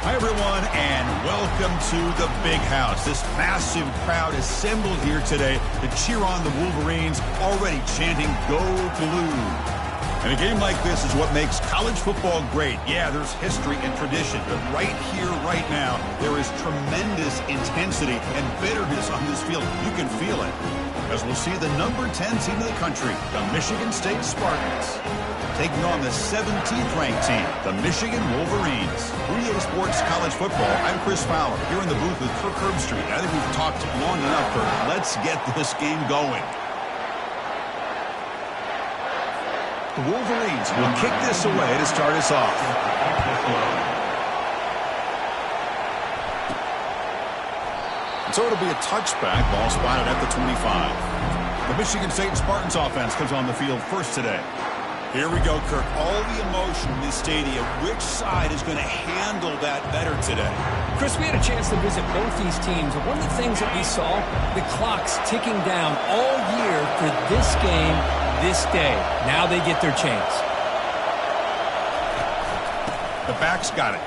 Hi, everyone, and welcome to the Big House. This massive crowd assembled here today to cheer on the Wolverines, already chanting, "Go Blue." And a game like this is what makes college football great. Yeah, there's history and tradition, but right here, right now, there is tremendous intensity and bitterness on this field. You can feel it, as we'll see the number 10 team in the country, the Michigan State Spartans, taking on the 17th ranked team, the Michigan Wolverines. 3A Sports College Football, I'm Chris Fowler, here in the booth with Kirk Herbstreit. I think we've talked long enough, Kirk. Let's get this game going. The Wolverines will kick this away to start us off. And so it'll be a touchback, ball spotted at the 25. The Michigan State Spartans offense comes on the field first today. Here we go, Kirk. All the emotion in this stadium. Which side is going to handle that better today? Chris, we had a chance to visit both these teams. And one of the things that we saw, the clock's ticking down all year for this game, this day. Now they get their chance. The back's got it.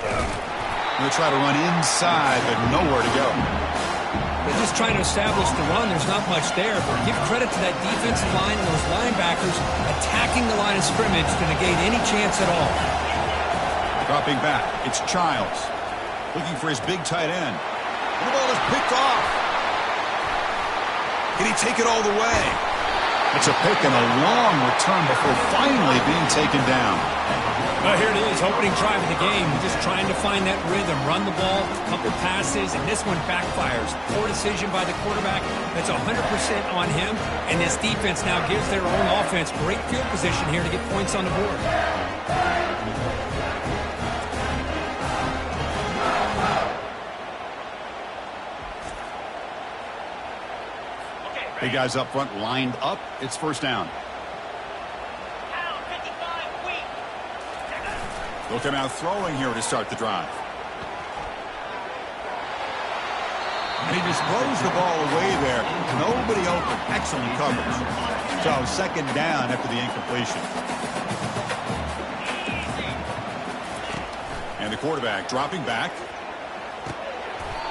They'll try to run inside, but nowhere to go. They're just trying to establish the run. There's not much there, but give credit to that defensive line and those linebackers attacking the line of scrimmage to negate any chance at all. Dropping back, it's Childs, looking for his big tight end. And the ball is picked off. Can he take it all the way? It's a pick and a long return before finally being taken down. Well, here it is, opening drive of the game. Just trying to find that rhythm, run the ball, a couple passes, and this one backfires. Poor decision by the quarterback. That's 100% on him, and this defense now gives their own offense great field position here to get points on the board. Big guys up front lined up. It's first down. They'll come out throwing here to start the drive. And he just throws the ball away there. Nobody open. Excellent coverage. So second down after the incompletion. And the quarterback dropping back.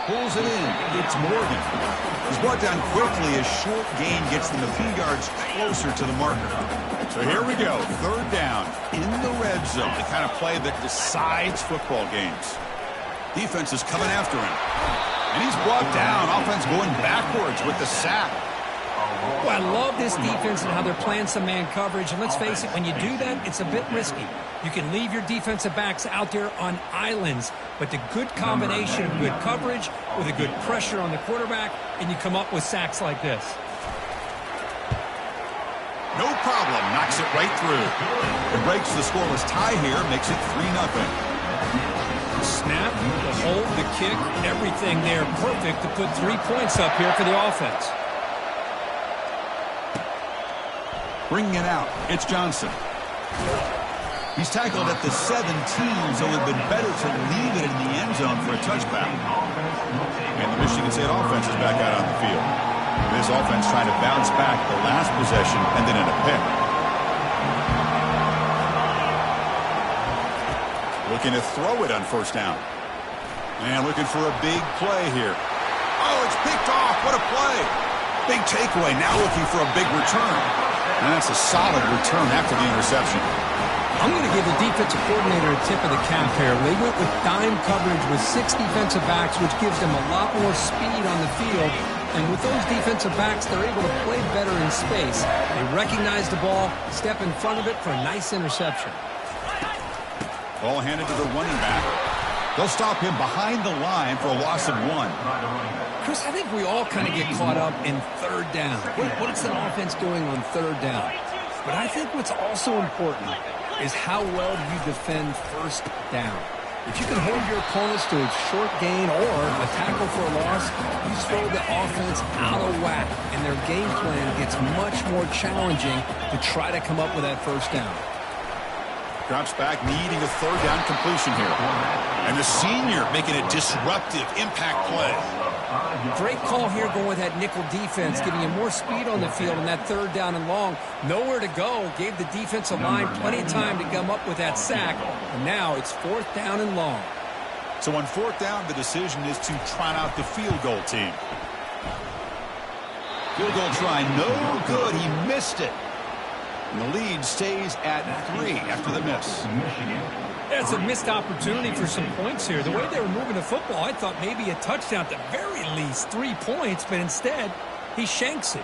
Pulls it in. It's Morgan. He's brought down quickly as short gain gets them a few yards closer to the marker. So here we go, third down in the red zone, the kind of play that decides football games. Defense is coming after him. And he's brought down, offense going backwards with the sack. Well, I love this defense and how they're playing some man coverage. And let's face it, when you do that, it's a bit risky. You can leave your defensive backs out there on islands, but the good combination of good coverage with a good pressure on the quarterback, and you come up with sacks like this. No problem, knocks it right through. It breaks the scoreless tie here, makes it 3-0. Snap, the hold, the kick, everything there perfect to put 3 points up here for the offense. Bringing it out, it's Johnson. He's tackled at the 17, so it would have been better to leave it in the end zone for a touchback. And the Michigan State offense is back out on the field. This offense trying to bounce back the last possession and then in a pick. Looking to throw it on first down. And looking for a big play here. Oh, it's picked off. What a play. Big takeaway. Now looking for a big return. And that's a solid return after the interception. I'm going to give the defensive coordinator a tip of the cap here. They went with dime coverage with 6 defensive backs, which gives them a lot more speed on the field. And with those defensive backs, they're able to play better in space. They recognize the ball, step in front of it for a nice interception. Ball handed to the running back. They'll stop him behind the line for a loss of 1. Chris, I think we all kind of get caught up in third down. What's the offense doing on third down? But I think what's also important is how well you defend first down. If you can hold your opponents to a short gain or a tackle for a loss, you throw the offense out of whack, and their game plan gets much more challenging to try to come up with that first down. Drops back, needing a third down completion here. And the senior making a disruptive impact play. Great call here going with that nickel defense, giving you more speed on the field on that third down and long. Nowhere to go. Gave the defensive line plenty of time to come up with that sack. And now it's fourth down and long. So on fourth down, the decision is to trot out the field goal team. Field goal try, no good. He missed it. And the lead stays at 3 after the miss. Yeah, it's a missed opportunity for some points here. The way they were moving the football, I thought maybe a touchdown, at the very least 3 points, but instead he shanks it.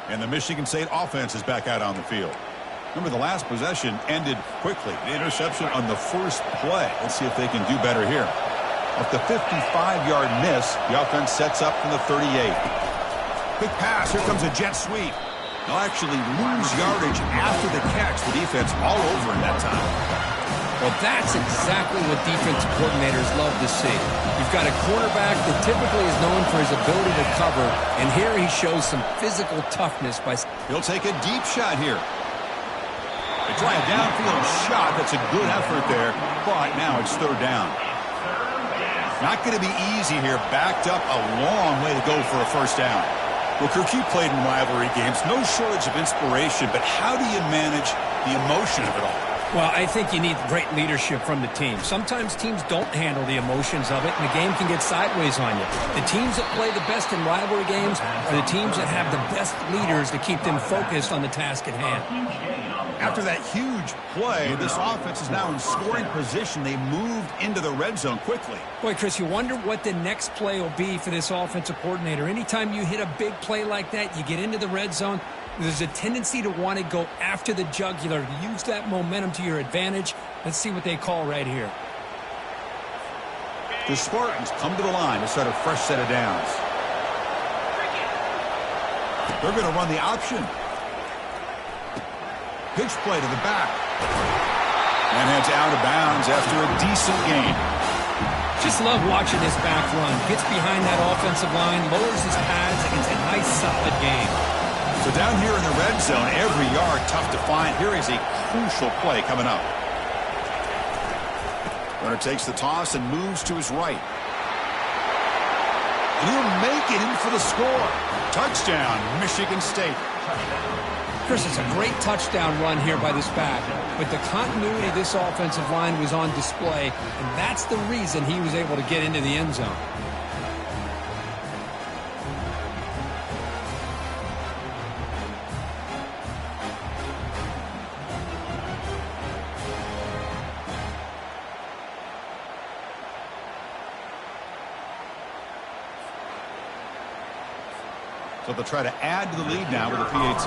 And the Michigan State offense is back out on the field. Remember, the last possession ended quickly. The interception on the first play. Let's see if they can do better here. Off the 55-yard miss, the offense sets up from the 38. Quick pass. Here comes a jet sweep. They'll actually lose yardage after the catch. The defense all over in that time. Well, that's exactly what defensive coordinators love to see. You've got a quarterback that typically is known for his ability to cover, and here he shows some physical toughness by... He'll take a deep shot here. They try a downfield shot. That's a good effort there, but now it's third down. Not going to be easy here. Backed up a long way to go for a first down. Well, Kirk, you played in rivalry games. No shortage of inspiration, but how do you manage the emotion of it all? Well, I think you need great leadership from the team. Sometimes teams don't handle the emotions of it, and the game can get sideways on you. The teams that play the best in rivalry games are the teams that have the best leaders to keep them focused on the task at hand. After that huge play, this offense is now in scoring position. They moved into the red zone quickly. Boy, Chris, you wonder what the next play will be for this offensive coordinator. Anytime you hit a big play like that, you get into the red zone, there's a tendency to want to go after the jugular, use that momentum to your advantage. Let's see what they call right here. The Spartans come to the line to set a fresh set of downs. They're going to run the option. Pitch play to the back. And heads out of bounds after a decent gain. Just love watching this back run. Gets behind that offensive line, lowers his pads, and it's a nice, solid game. So down here in the red zone, every yard tough to find. Here is a crucial play coming up. Runner takes the toss and moves to his right. And he'll make it in for the score. Touchdown, Michigan State. Chris, it's a great touchdown run here by this back, but the continuity of this offensive line was on display, and that's the reason he was able to get into the end zone. So they'll try to add to the lead now with a PAT.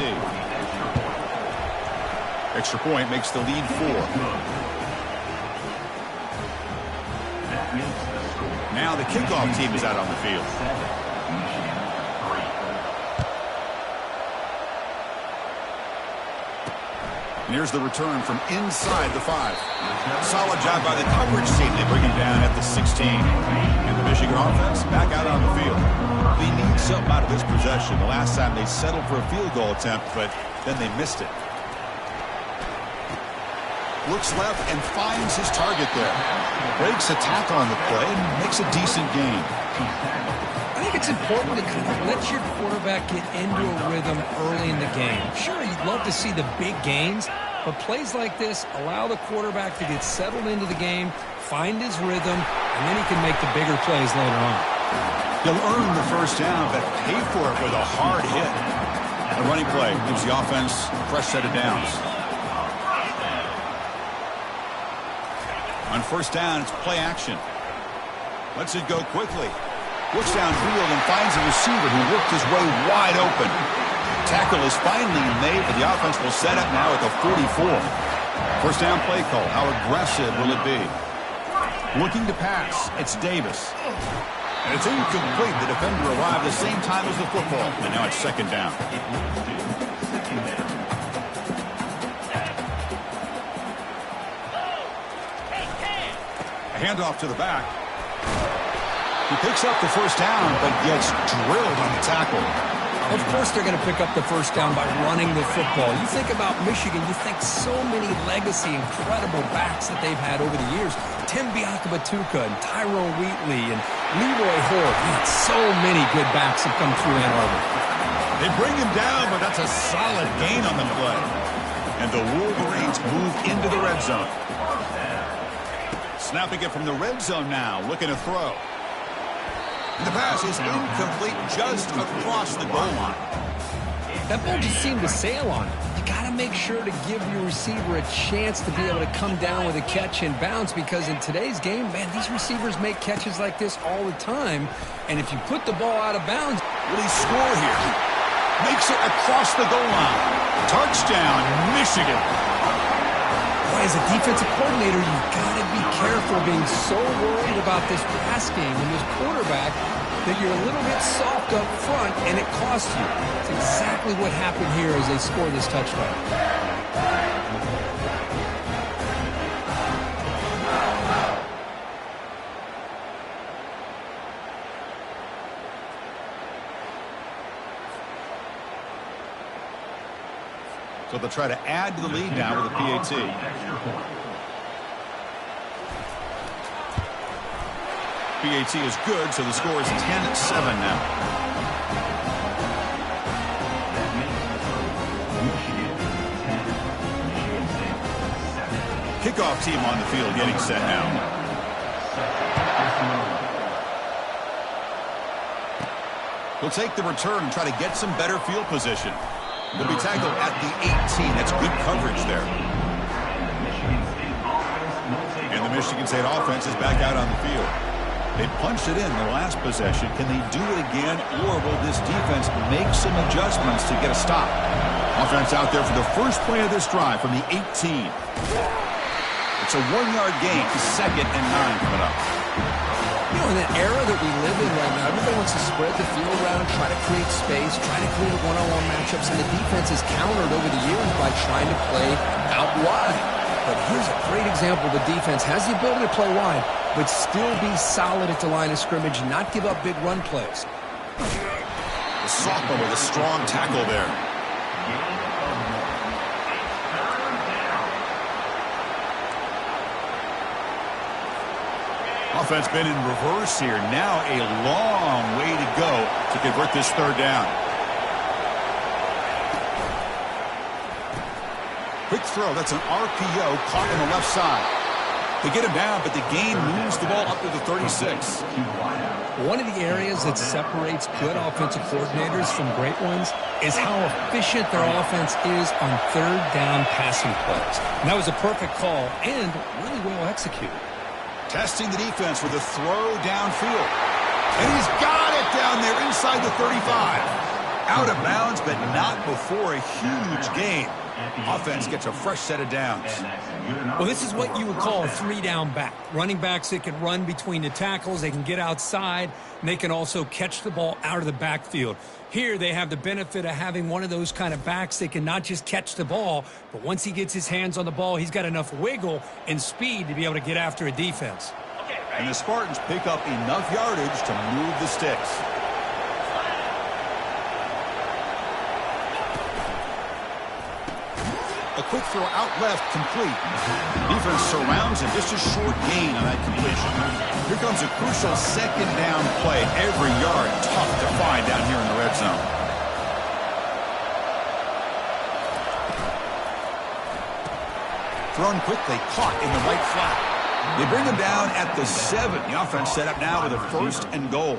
Extra point makes the lead 4. Now the kickoff team is out on the field. And here's the return from inside the 5. Solid job by the coverage team. They bring him down at the 16. And the Michigan offense back out on the field. They need something out of this possession. The last time they settled for a field goal attempt, but then they missed it. Looks left and finds his target there. Breaks a tackle on the play and makes a decent gain. I think it's important to kind of let your quarterback get into a rhythm early in the game. Sure, you'd love to see the big gains, but plays like this allow the quarterback to get settled into the game, find his rhythm, and then he can make the bigger plays later on. He'll earn the first down, but pay for it with a hard hit. A running play gives the offense a fresh set of downs. On first down, it's play action. Lets it go quickly. Looks downfield and finds a receiver who worked his way wide open. Tackle is finally made, but the offense will set up now at the 44. First down play call. How aggressive will it be? Looking to pass. It's Davis. And it's incomplete. The defender arrived the same time as the football. And now it's second down. A handoff to the back. He picks up the first down, but gets drilled on the tackle. Of course they're going to pick up the first down by running the football. You think about Michigan, you think so many legacy, incredible backs that they've had over the years. Tim Biakabatuka and Tyrone Wheatley and Leroy Hoare. Man, so many good backs have come through Ann Arbor. They bring him down, but that's a solid gain on the play. And the Wolverines move into the red zone. Snapping it from the red zone now, looking to throw. The pass is incomplete just across the goal line. That ball just seemed to sail on it. You got to make sure to give your receiver a chance to be able to come down with a catch and bounce, because in today's game, man, these receivers make catches like this all the time. And if you put the ball out of bounds... Will he score here? Makes it across the goal line. Touchdown, Michigan. Boy, as a defensive coordinator, you've got to be careful being so worried about this pass game and this quarterback that you're a little bit soft up front and it costs you. It's exactly what happened here as they score this touchdown. So they'll try to add to the lead now with a PAT. PAT is good, so the score is 10-7 now. Kickoff team on the field getting set now. We'll take the return and try to get some better field position. Will be tackled at the 18. That's good coverage there. And the Michigan State offense is back out on the field. They punched it in the last possession. Can they do it again, or will this defense make some adjustments to get a stop? Offense out there for the first play of this drive from the 18. It's a 1-yard gain. 2nd and 9 coming up. You know, in the era that we live in right now, everybody wants to spread the field around, try to create space, try to create one-on-one matchups, and the defense is countered over the years by trying to play out wide. But here's a great example. The defense has the ability to play wide, but still be solid at the line of scrimmage and not give up big run plays. The sophomore with a strong tackle there. Offense been in reverse here. Now a long way to go to convert this third down. Quick throw. That's an RPO caught on the left side. They get him down, but the gain moves the ball up to the 36. One of the areas that separates good offensive coordinators from great ones is how efficient their offense is on third down passing plays. And that was a perfect call and really well executed. Testing the defense with a throw downfield. And he's got it down there inside the 35. Out of bounds, but not before a huge gain. Offense gets a fresh set of downs. Well, this is what you would call a 3-down back. Running backs that can run between the tackles, they can get outside, and they can also catch the ball out of the backfield. Here they have the benefit of having one of those kind of backs that can not just catch the ball, but once he gets his hands on the ball, he's got enough wiggle and speed to be able to get after a defense. And the Spartans pick up enough yardage to move the sticks. A quick throw out left, complete. Defense surrounds him, just a short gain on that completion. Here comes a crucial 2nd down play. Every yard tough to find down here in the red zone. Thrown quickly, caught in the right flat. They bring him down at the 7. The offense set up now with a 1st and goal.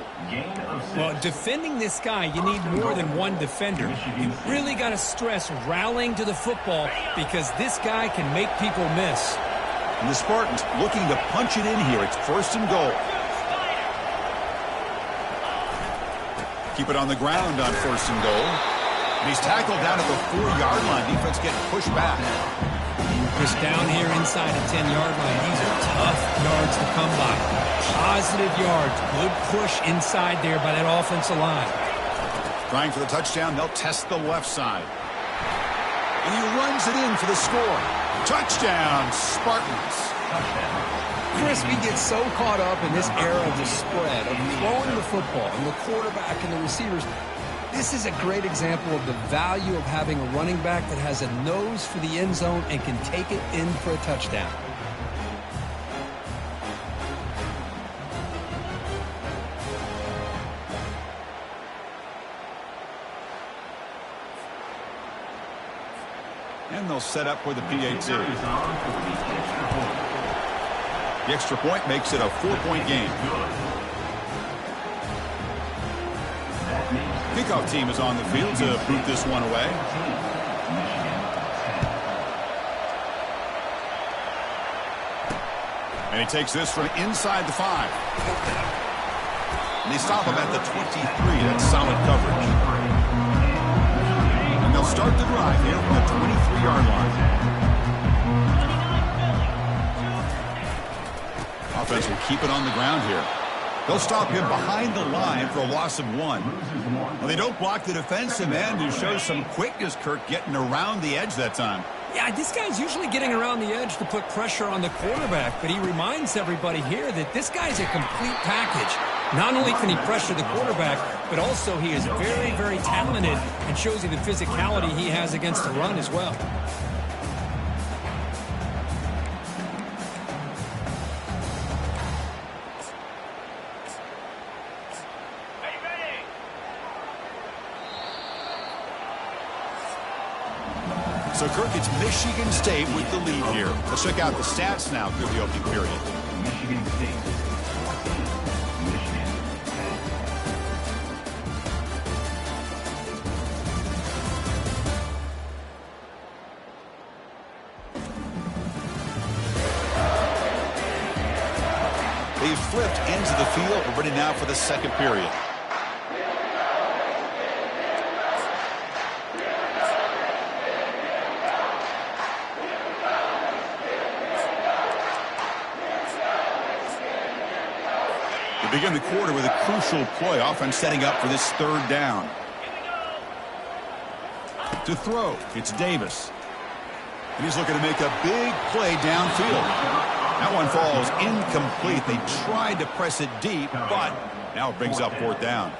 Well, defending this guy, you need more than one defender. You really got to stress rallying to the football because this guy can make people miss. And the Spartans looking to punch it in here. It's 1st and goal. Keep it on the ground on 1st and goal. And he's tackled down at the 4-yard line. Defense getting pushed back. Just down here inside the 10-yard line. These are tough yards to come by. Positive yards. Good push inside there by that offensive line. Trying for the touchdown. They'll test the left side. And he runs it in for the score. Touchdown, Spartans. Chris, we get so caught up in this era of the spread, of throwing the football, and the quarterback and the receivers. This is a great example of the value of having a running back that has a nose for the end zone and can take it in for a touchdown. And they'll set up for the PAT. The extra point makes it a 4-point game. Kickoff team is on the field to boot this one away. And he takes this from inside the 5. And they stop him at the 23. That's solid coverage. And they'll start the drive here from the 23-yard line. Offense will keep it on the ground here. They'll stop him behind the line for a loss of 1. Well, they don't block the defensive end, who shows some quickness, Kirk, getting around the edge that time. Yeah, this guy's usually getting around the edge to put pressure on the quarterback, but he reminds everybody here that this guy's a complete package. Not only can he pressure the quarterback, but also he is very, very talented and shows you the physicality he has against the run as well. So, Kirk, it's Michigan State with the lead here. Let's check out the stats now through the opening period. Michigan State. They've flipped into the field. We're ready now for the second period. Begin the quarter with a crucial play. Offense setting up for this third down. To throw, it's Davis. And he's looking to make a big play downfield. That one falls incomplete. They tried to press it deep, but now it brings up fourth down.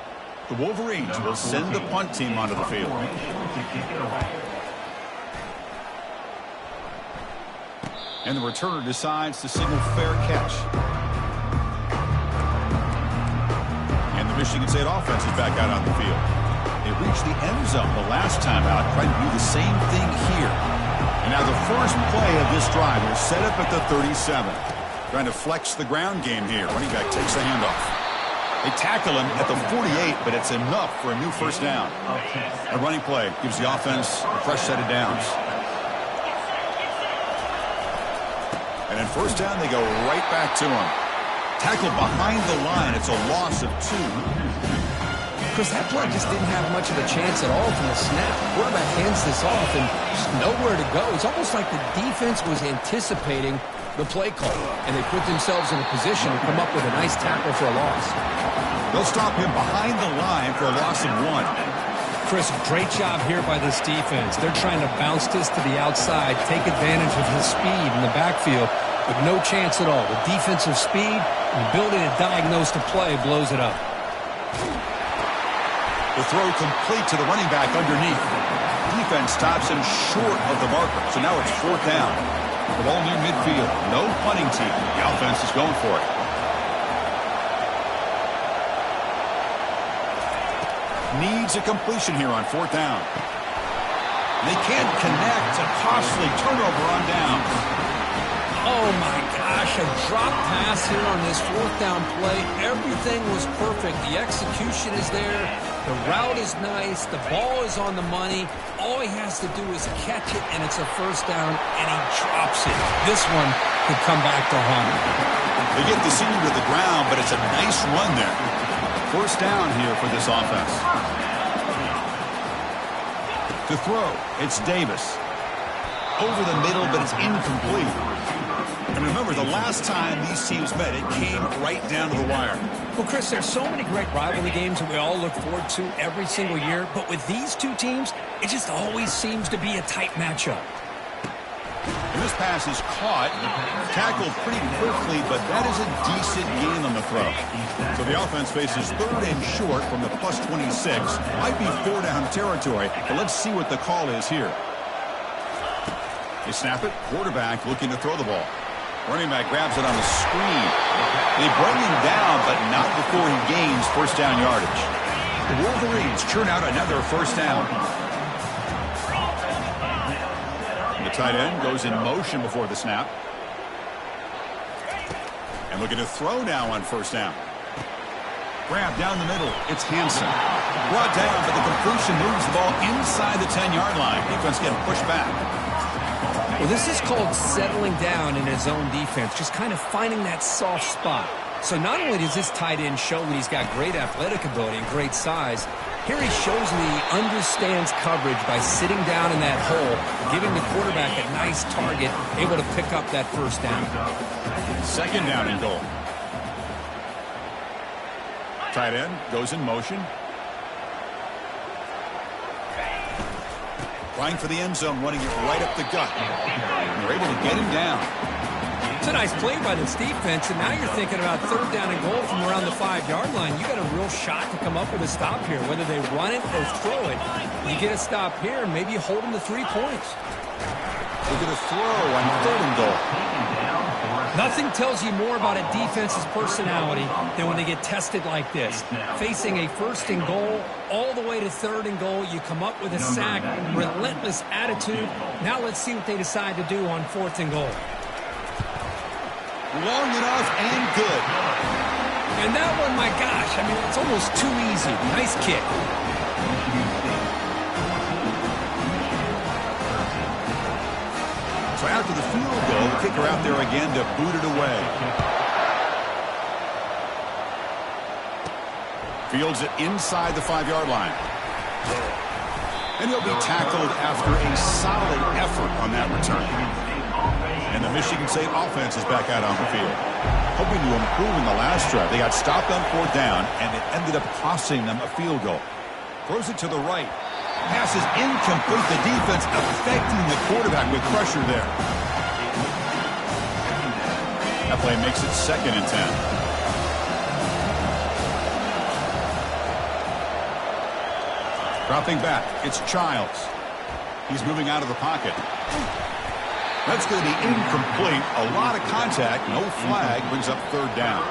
The Wolverines will send the punt team onto the field. And the returner decides to signal fair catch. Michigan State offense is back out on the field. They reached the end zone the last time out, trying to do the same thing here. And now the first play of this drive is set up at the 37. Trying to flex the ground game here. Running back takes the handoff. They tackle him at the 48, but it's enough for a new first down. A running play gives the offense a fresh set of downs. And then first down, they go right back to him. Tackled behind the line. It's a loss of 2. Chris, that play just didn't have much of a chance at all from the snap. Quarterback hands this off and just nowhere to go. It's almost like the defense was anticipating the play call, and they put themselves in a position to come up with a nice tackle for a loss. They'll stop him behind the line for a loss of 1. Chris, great job here by this defense. They're trying to bounce this to the outside, take advantage of his speed in the backfield, but no chance at all. The defensive speed and ability to diagnose the play blows it up. The throw complete to the running back underneath. Defense stops him short of the marker, so now it's fourth down. The ball near midfield. No punting team. The offense is going for it. Needs a completion here on fourth down. They can't connect. A costly turnover on downs. Oh, my gosh, a drop pass here on this fourth down play. Everything was perfect. The execution is there. The route is nice. The ball is on the money. All he has to do is catch it, and it's a first down, and he drops it. This one could come back to haunt him. They get the senior to the ground, but it's a nice run there. First down here for this offense. To throw, it's Davis. Over the middle, but it's incomplete. And remember, the last time these teams met, it came right down to the wire. Well, Chris, there's so many great rivalry games that we all look forward to every single year. But with these two teams, it just always seems to be a tight matchup. And This pass is caught, tackled pretty quickly, but that is a decent gain on the throw. So the offense faces 3rd and short from the plus 26. Might be 4-down territory, but let's see what the call is here. They snap it. Quarterback looking to throw the ball. Running back grabs it on the screen. They bring him down, but not before he gains first down yardage. The Wolverines churn out another first down. The tight end goes in motion before the snap. And looking to throw now on first down. Grab down the middle. It's Hansen. Brought down, but the completion moves the ball inside the 10-yard line. Defense getting pushed back. Well, this is called settling down in his own defense, just kind of finding that soft spot. So not only does this tight end show that he's got great athletic ability and great size, here he shows that he understands coverage by sitting down in that hole, giving the quarterback a nice target, able to pick up that first down. Second down and goal. Tight end goes in motion. Trying for the end zone, running it right up the gut. And they're able to get him down. It's a nice play by this defense, and now you're thinking about 3rd down and goal from around the 5-yard line. You got a real shot to come up with a stop here, whether they run it or throw it. You get a stop here, and maybe you hold them to 3 points. They're going to throw on 3rd and goal. Nothing tells you more about a defense's personality than when they get tested like this. Facing a 1st and goal all the way to 3rd and goal, you come up with a sack, relentless attitude. Now let's see what they decide to do on 4th and goal. Long enough and good. And that one, my gosh, I mean, it's almost too easy. Nice kick. So after the field goal, the kicker out there again to boot it away. Fields it inside the 5-yard line. And he'll be tackled after a solid effort on that return. And the Michigan State offense is back out on the field. Hoping to improve in the last drive. They got stopped on 4th down, and it ended up costing them a field goal. Throws it to the right. Pass is incomplete. The defense affecting the quarterback with pressure there. That play makes it 2nd and 10. Dropping back, it's Childs. He's moving out of the pocket. That's going to be incomplete. A lot of contact, no flag, brings up 3rd down.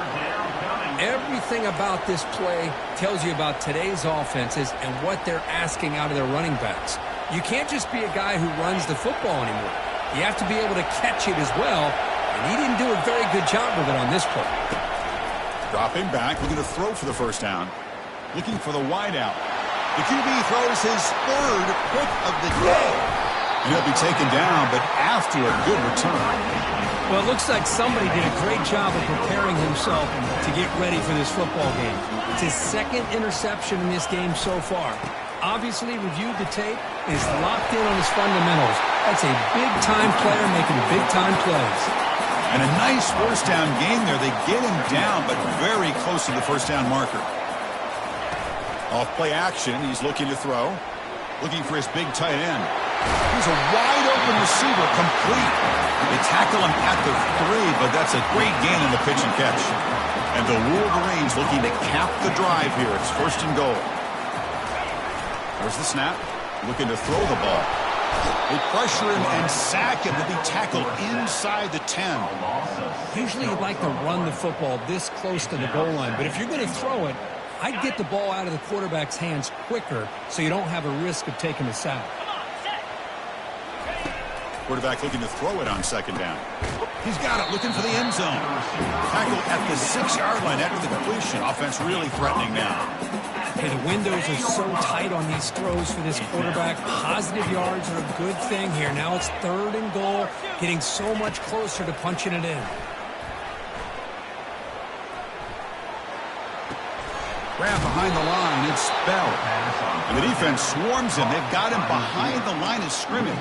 Everything about this play tells you about today's offenses and what they're asking out of their running backs. You can't just be a guy who runs the football anymore. You have to be able to catch it as well, and he didn't do a very good job of it on this play. Dropping back, looking to throw for the first down. Looking for the wideout. The QB throws his 3rd pick of the day. And he'll be taken down, but after a good return. Well, it looks like somebody did a great job of preparing himself to get ready for this football game. It's his 2nd interception in this game so far. Obviously reviewed the tape and is locked in on his fundamentals. That's a big-time player making big-time plays. And a nice first down game there. They get him down, but very close to the first down marker. Off play action, he's looking to throw. Looking for his big tight end. He's a wide-open receiver, complete. They tackle him at the 3, but that's a great gain in the pitch and catch. And the Wolverines looking to cap the drive here. It's 1st and goal. There's the snap. Looking to throw the ball. They pressure him and sack him. He'll be tackled inside the 10. Usually you'd like to run the football this close to the goal line, but if you're going to throw it, I'd get the ball out of the quarterback's hands quicker so you don't have a risk of taking a sack. Quarterback looking to throw it on 2nd down. He's got it, looking for the end zone. Tackled at the 6-yard line after the completion. Offense really threatening now. Hey, the windows are so tight on these throws for this quarterback. Positive yards are a good thing here. Now it's 3rd and goal, getting so much closer to punching it in. Grab behind the line, it's Bell. And the defense swarms him. They've got him behind the line of scrimmage.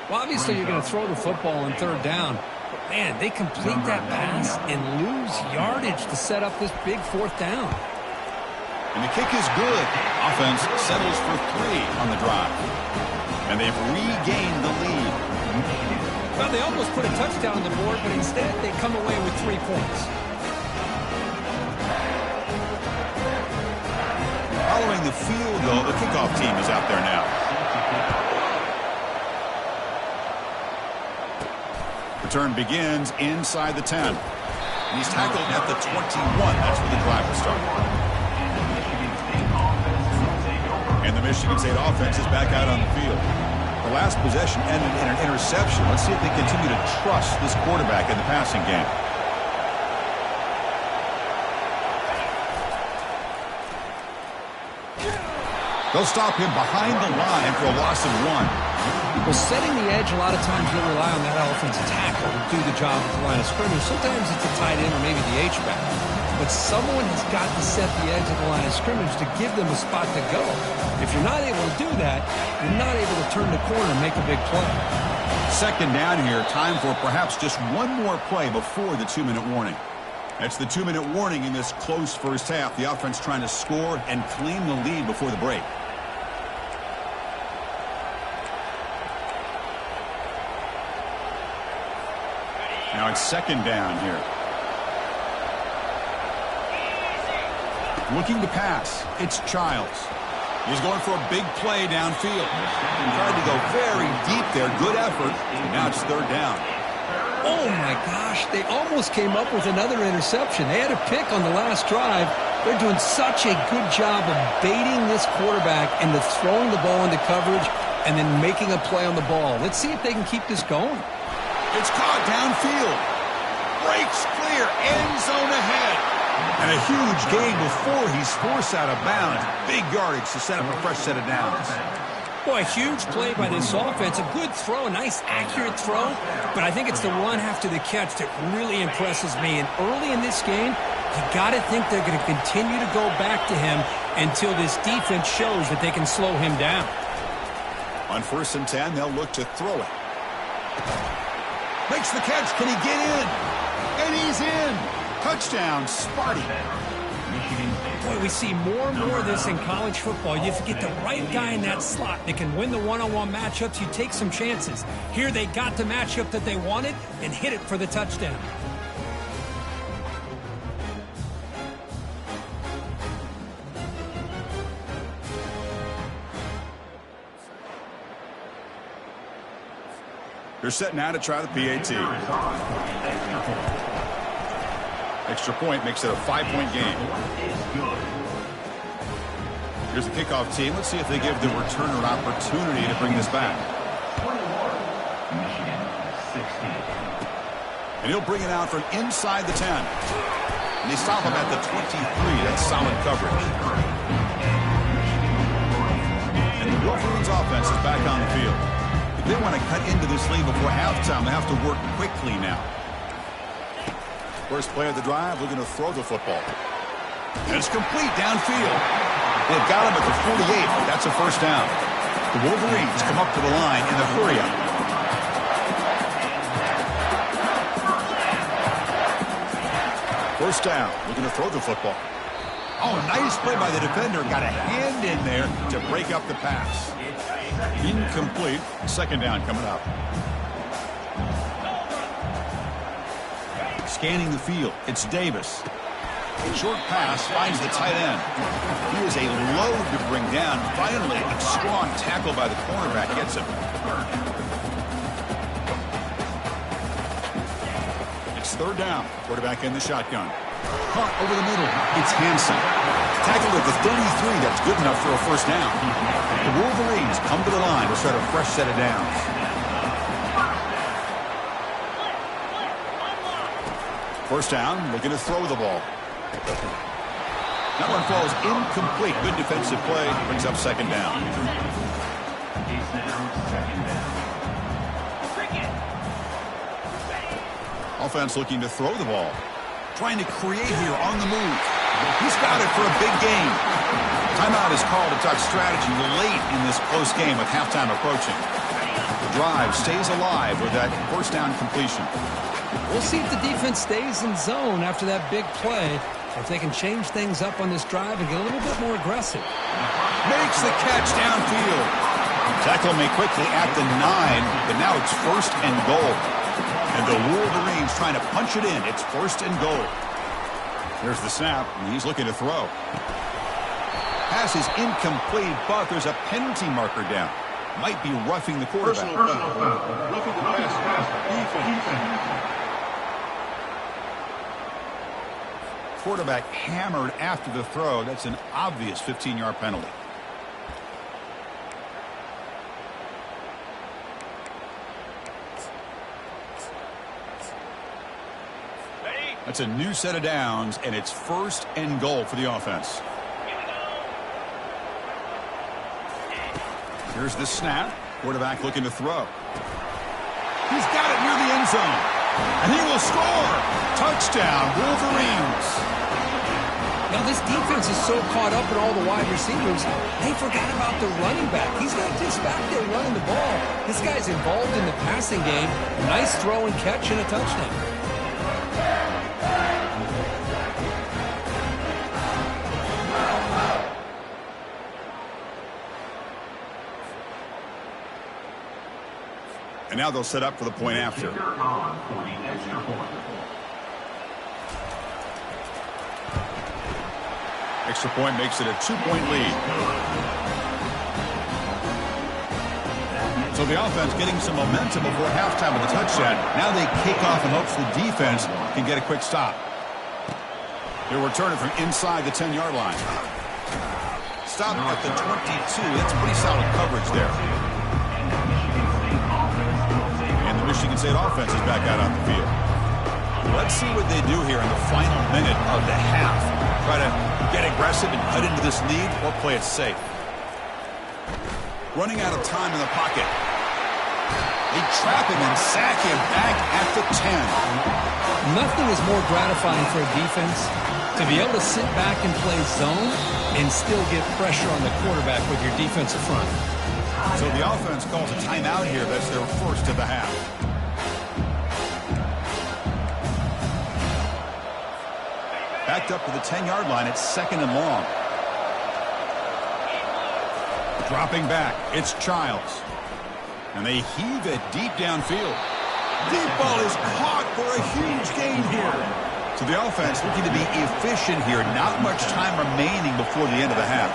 Well, obviously you're going to throw the football on 3rd down. But, man, they complete that pass and lose yardage to set up this big 4th down. And the kick is good. Offense settles for 3 on the drive. And they've regained the lead. Well, they almost put a touchdown on the board, but instead they come away with 3 points. Following the field goal, the kickoff team is out there now. Return begins inside the 10. And he's tackled at the 21. That's where the drive will start. And the Michigan State offense is back out on the field. The last possession ended in an interception. Let's see if they continue to trust this quarterback in the passing game. They'll stop him behind the line for a loss of 1. Well, setting the edge, a lot of times you'll rely on that offensive tackle to do the job at the line of scrimmage. Sometimes it's a tight end or maybe the H-back. But someone has got to set the edge of the line of scrimmage to give them a spot to go. If you're not able to do that, you're not able to turn the corner and make a big play. Second down here. Time for perhaps just one more play before the 2-minute warning. That's the 2-minute warning in this close first half. The offense trying to score and claim the lead before the break. Now it's second down here. Looking to pass. It's Childs. He's going for a big play downfield. And tried to go very deep there. Good effort. And now it's third down. Oh, my gosh. They almost came up with another interception. They had a pick on the last drive. They're doing such a good job of baiting this quarterback into throwing the ball into coverage and then making a play on the ball. Let's see if they can keep this going. It's caught downfield. Breaks clear. End zone ahead. And a huge gain before he's forced out of bounds. Big yardage to set up a fresh set of downs. Boy, a huge play by this offense. A good throw, a nice accurate throw. But I think it's the run after the catch that really impresses me. And early in this game, you got to think they're going to continue to go back to him until this defense shows that they can slow him down. On 1st and 10, they'll look to throw it. Makes the catch. Can he get in? And he's in. Touchdown, Sparty. Boy, we see more and more of this in college football. You have to get the right guy in that slot that can win the one-on-one matchups. You take some chances. Here they got the matchup that they wanted and hit it for the touchdown. They're setting out to try the PAT. Extra point makes it a 5-point game. Here's the kickoff team. Let's see if they give the returner an opportunity to bring this back. And he'll bring it out from inside the 10. And they stop him at the 23. That's solid coverage. And the Wolverines offense is back on the field. If they want to cut into this lead before halftime, they have to work quickly now. First play of the drive, looking to throw the football. And it's complete downfield. They've got him at the 48. That's a first down. The Wolverines come up to the line in the hurry-up. First down, looking to throw the football. Oh, nice play by the defender. Got a hand in there to break up the pass. Incomplete. Second down coming up. Scanning the field. It's Davis. Short pass finds the tight end. He is a load to bring down. Finally, a strong tackle by the cornerback gets him. It's third down. Quarterback in the shotgun. Caught over the middle. It's Hansen. Tackled at the 33. That's good enough for a first down. The Wolverines come to the line to start a fresh set of downs. First down, looking to throw the ball. That one falls incomplete. Good defensive play. Brings up second down. Offense looking to throw the ball. Trying to create here on the move. He's got it for a big gain. Timeout is called to talk strategy late in this close game with halftime approaching. The drive stays alive with that first down completion. We'll see if the defense stays in zone after that big play. If they can change things up on this drive and get a little bit more aggressive. Makes the catch downfield. Tackle made quickly at the 9, but now it's 1st and goal. And the Wolverines trying to punch it in. It's 1st and goal. There's the snap, and he's looking to throw. Pass is incomplete, but there's a penalty marker down. Might be roughing the quarterback. Personal foul. Roughing the pass. Defense. Quarterback hammered after the throw. That's an obvious 15-yard penalty. That's a new set of downs, and it's 1st and goal for the offense. Here's the snap. Quarterback looking to throw. He's got it near the end zone. And he will score. Touchdown, Wolverines. Now, this defense is so caught up in all the wide receivers, they forgot about the running back. He's not just back there running the ball. This guy's involved in the passing game. Nice throw and catch and a touchdown. And now they'll set up for the point after. Extra point makes it a 2-point lead. So the offense getting some momentum before halftime with a touchdown. Now they kick off in hopes the defense can get a quick stop. They'll return it from inside the 10-yard line. Stop at the 22. That's pretty solid coverage there. Michigan State offense is back out on the field. Let's see what they do here in the final minute of the half. Try to get aggressive and cut into this lead or play it safe. Running out of time in the pocket. They trap him and sack him back at the 10. Nothing is more gratifying for a defense to be able to sit back and play zone and still get pressure on the quarterback with your defensive front. So the offense calls a timeout here. That's their first of the half. Backed up to the 10-yard line. It's 2nd and long. Dropping back. It's Childs. And they heave it deep downfield. Deep ball is caught for a huge gain here. So the offense looking to be efficient here. Not much time remaining before the end of the half.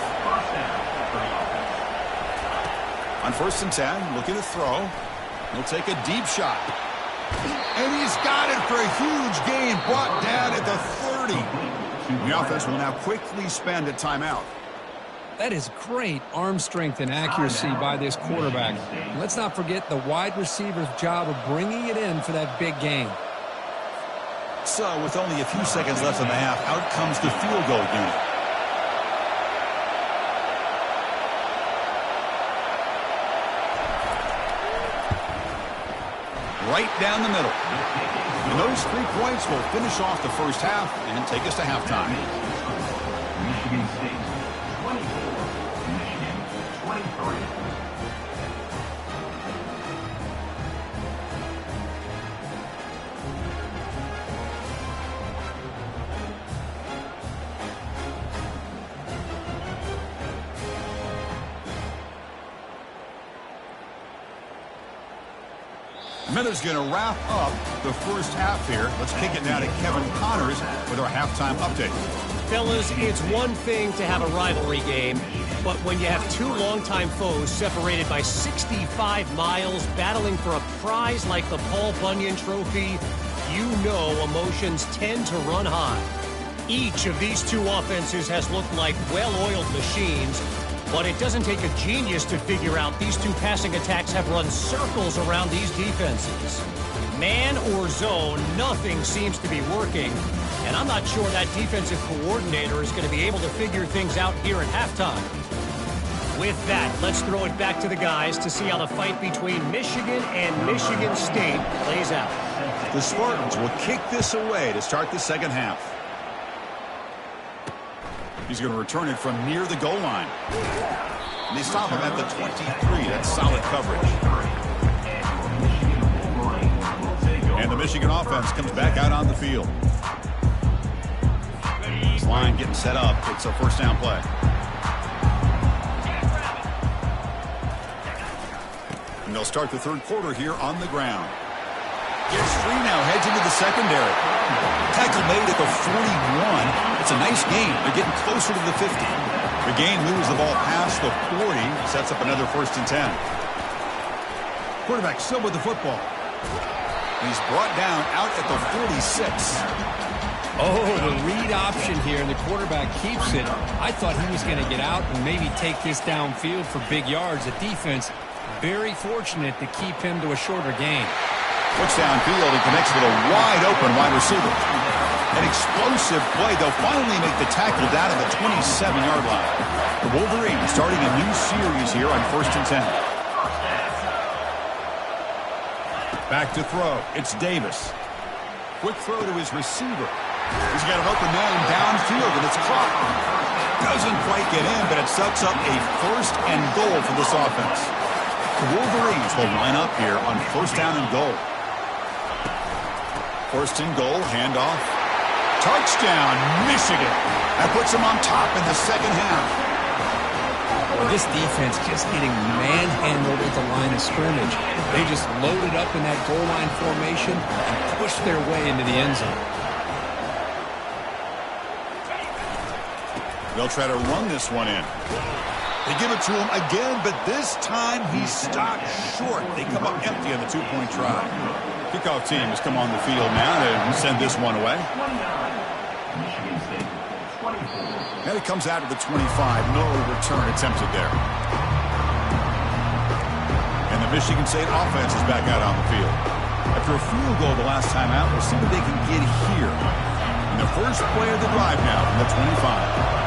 On 1st and 10, looking to throw. He'll take a deep shot. And he's got it for a huge gain, brought down at the 30. The offense will now quickly spend a timeout. That is great arm strength and accuracy by this quarterback. Let's not forget the wide receiver's job of bringing it in for that big gain. So with only a few seconds left in the half, out comes the field goal unit. Right down the middle. And those 3 points will finish off the first half and take us to halftime. Michigan State 24, Michigan 23. Miller's going to wrap up the first half here. Let's kick it now to Kevin Connors with our halftime update. Fellas, it's one thing to have a rivalry game, but when you have two longtime foes separated by 65 miles battling for a prize like the Paul Bunyan Trophy, you know emotions tend to run high. Each of these two offenses has looked like well-oiled machines, but it doesn't take a genius to figure out these two passing attacks have run circles around these defenses. Man or zone, nothing seems to be working, and I'm not sure that defensive coordinator is going to be able to figure things out here at halftime. With that, let's throw it back to the guys to see how the fight between Michigan and Michigan State plays out. The Spartans will kick this away to start the second half. He's going to return it from near the goal line. And they stop him at the 23. That's solid coverage. And the Michigan offense comes back out on the field. This line getting set up. It's a first down play. And they'll start the third quarter here on the ground. Gets free now, heads into the secondary. Tackle made at the 41. It's a nice gain. They're getting closer to the 50. The gain moves the ball past the 40. Sets up another 1st and 10. Quarterback still with the football. He's brought down out at the 46. Oh, the read option here, and the quarterback keeps it. I thought he was going to get out and maybe take this downfield for big yards. The defense, very fortunate to keep him to a shorter gain. Looks downfield and connects with a wide-open wide receiver. An explosive play. They'll finally make the tackle down at the 27-yard line. The Wolverines starting a new series here on 1st and 10. Back to throw. It's Davis. Quick throw to his receiver. He's got an open man downfield, and it's caught. Doesn't quite get in, but it sets up a 1st and goal for this offense. The Wolverines will line up here on 1st down and goal. 1st and goal, handoff. Touchdown, Michigan. That puts them on top in the second half. Well, this defense just getting manhandled at the line of scrimmage. They just loaded up in that goal line formation and pushed their way into the end zone. They'll try to run this one in. They give it to him again, but this time he's stopped short. They come up empty on the 2-point try. Kickoff team has come on the field now to send this one away. And it comes out of the 25. No return attempted there. And the Michigan State offense is back out on the field. After a field goal the last time out, we'll see what they can get here. And the first play of the drive now from the 25.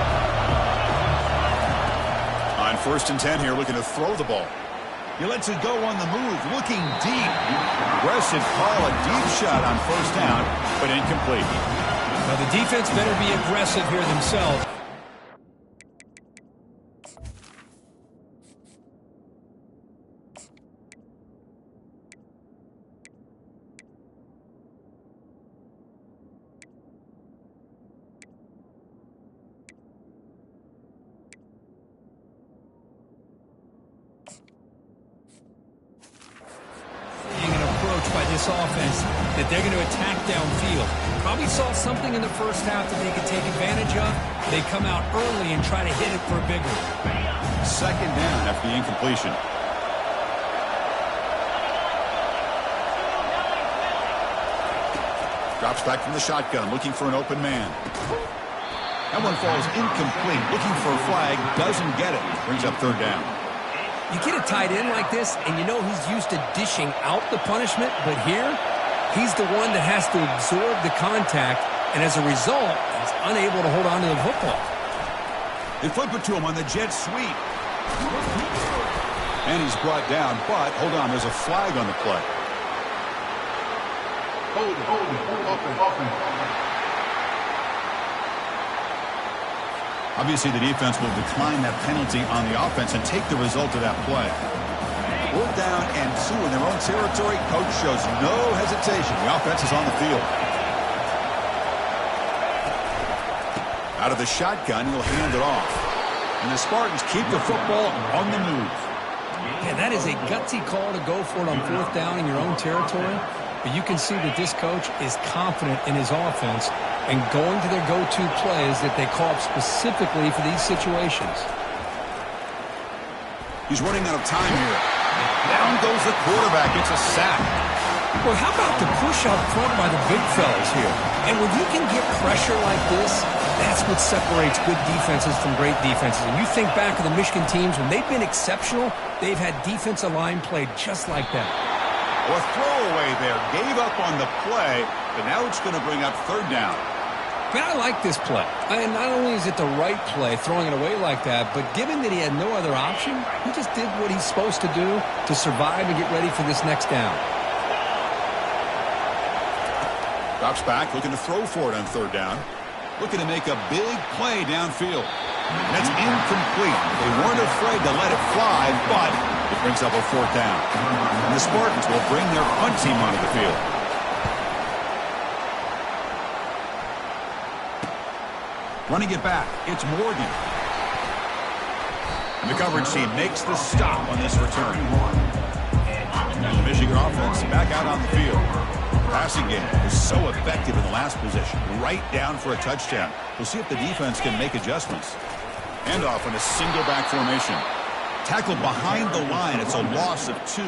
On 1st and 10 here, looking to throw the ball. He lets it go on the move, looking deep. Aggressive call, a deep shot on 1st down, but incomplete. Now the defense better be aggressive here themselves. By this offense that they're going to attack downfield. Probably saw something in the first half that they could take advantage of. They come out early and try to hit it for a big one. 2nd down after the incompletion. Drops back from the shotgun, looking for an open man. That one falls incomplete, looking for a flag, doesn't get it. Brings up 3rd down. You get a tight end like this, and you know he's used to dishing out the punishment, but here, he's the one that has to absorb the contact, and as a result, he's unable to hold on to the football. They flip it to him on the jet sweep. And he's brought down, but, hold on, there's a flag on the play. Hold it. Obviously, the defense will decline that penalty on the offense and take the result of that play. 4th down and 2 in their own territory. Coach shows no hesitation. The offense is on the field. Out of the shotgun, he'll hand it off. And the Spartans keep the football on the move. Yeah, that is a gutsy call to go for it on 4th down in your own territory. But you can see that this coach is confident in his offense and going to their go-to plays that they call up specifically for these situations. He's running out of time here. Down goes the quarterback. It's a sack. Well, how about the push out front by the big fellas here? And when you can get pressure like this, that's what separates good defenses from great defenses. And you think back to the Michigan teams, when they've been exceptional, they've had defensive line play just like that. Well, a throwaway there. Gave up on the play, but now it's going to bring up 3rd down. Man, I like this play. And not only is it the right play, throwing it away like that, but given that he had no other option, he just did what he's supposed to do to survive and get ready for this next down. Drops back, looking to throw for it on 3rd down. Looking to make a big play downfield. That's incomplete. They weren't afraid to let it fly, but it brings up a 4th down. And the Spartans will bring their punt team onto the field. Running it back, it's Morgan. And the coverage team makes the stop on this return. The Michigan offense back out on the field. Passing game was so effective in the last possession, right down for a touchdown. We'll see if the defense can make adjustments. Handoff in a single back formation. Tackled behind the line. It's a loss of 2.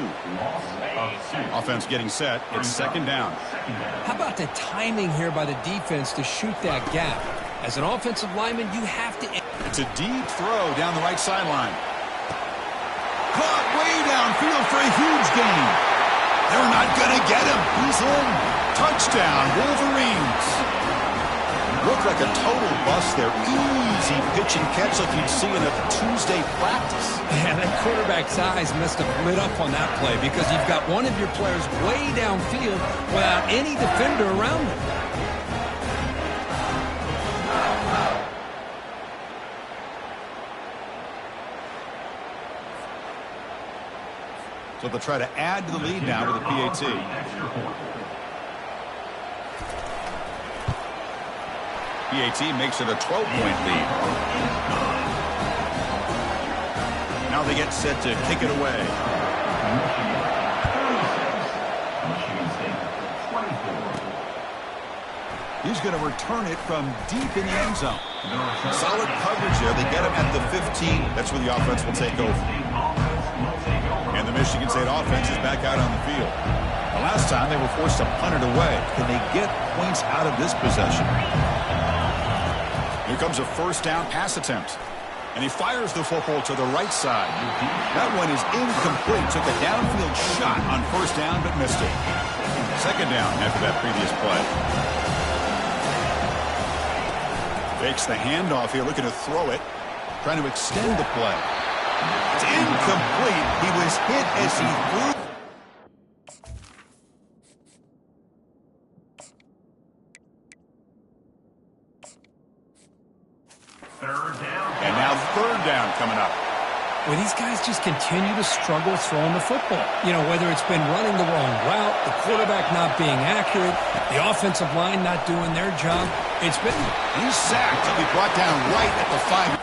Offense getting set. It's second down. How about the timing here by the defense to shoot that gap? As an offensive lineman, you have to... It's a deep throw down the right sideline. Caught way downfield for a huge gain. They're not going to get him. He's in. Touchdown, Wolverines. Looked like a total bust there. Easy pitch and catch like you'd see in a Tuesday practice. Yeah, that quarterback's eyes must have lit up on that play because you've got one of your players way downfield without any defender around him. So they'll try to add to the lead now with a PAT. PAT makes it a 12-point lead. Now they get set to kick it away. He's going to return it from deep in the end zone. Solid coverage there. They get him at the 15. That's where the offense will take over. And the Michigan State offense is back out on the field. The last time they were forced to punt it away. Can they get points out of this possession? Here comes a first down pass attempt. And he fires the football to the right side. That one is incomplete. Took a downfield shot on first down, but missed it. Second down after that previous play. Fakes the handoff here, looking to throw it. Trying to extend the play. It's incomplete. He was hit as he threw. And now third down coming up. Well, these guys just continue to struggle throwing the football. You know, whether it's been running the wrong route, the quarterback not being accurate, the offensive line not doing their job. It's been... He's sacked. He'll be brought down right at the 5.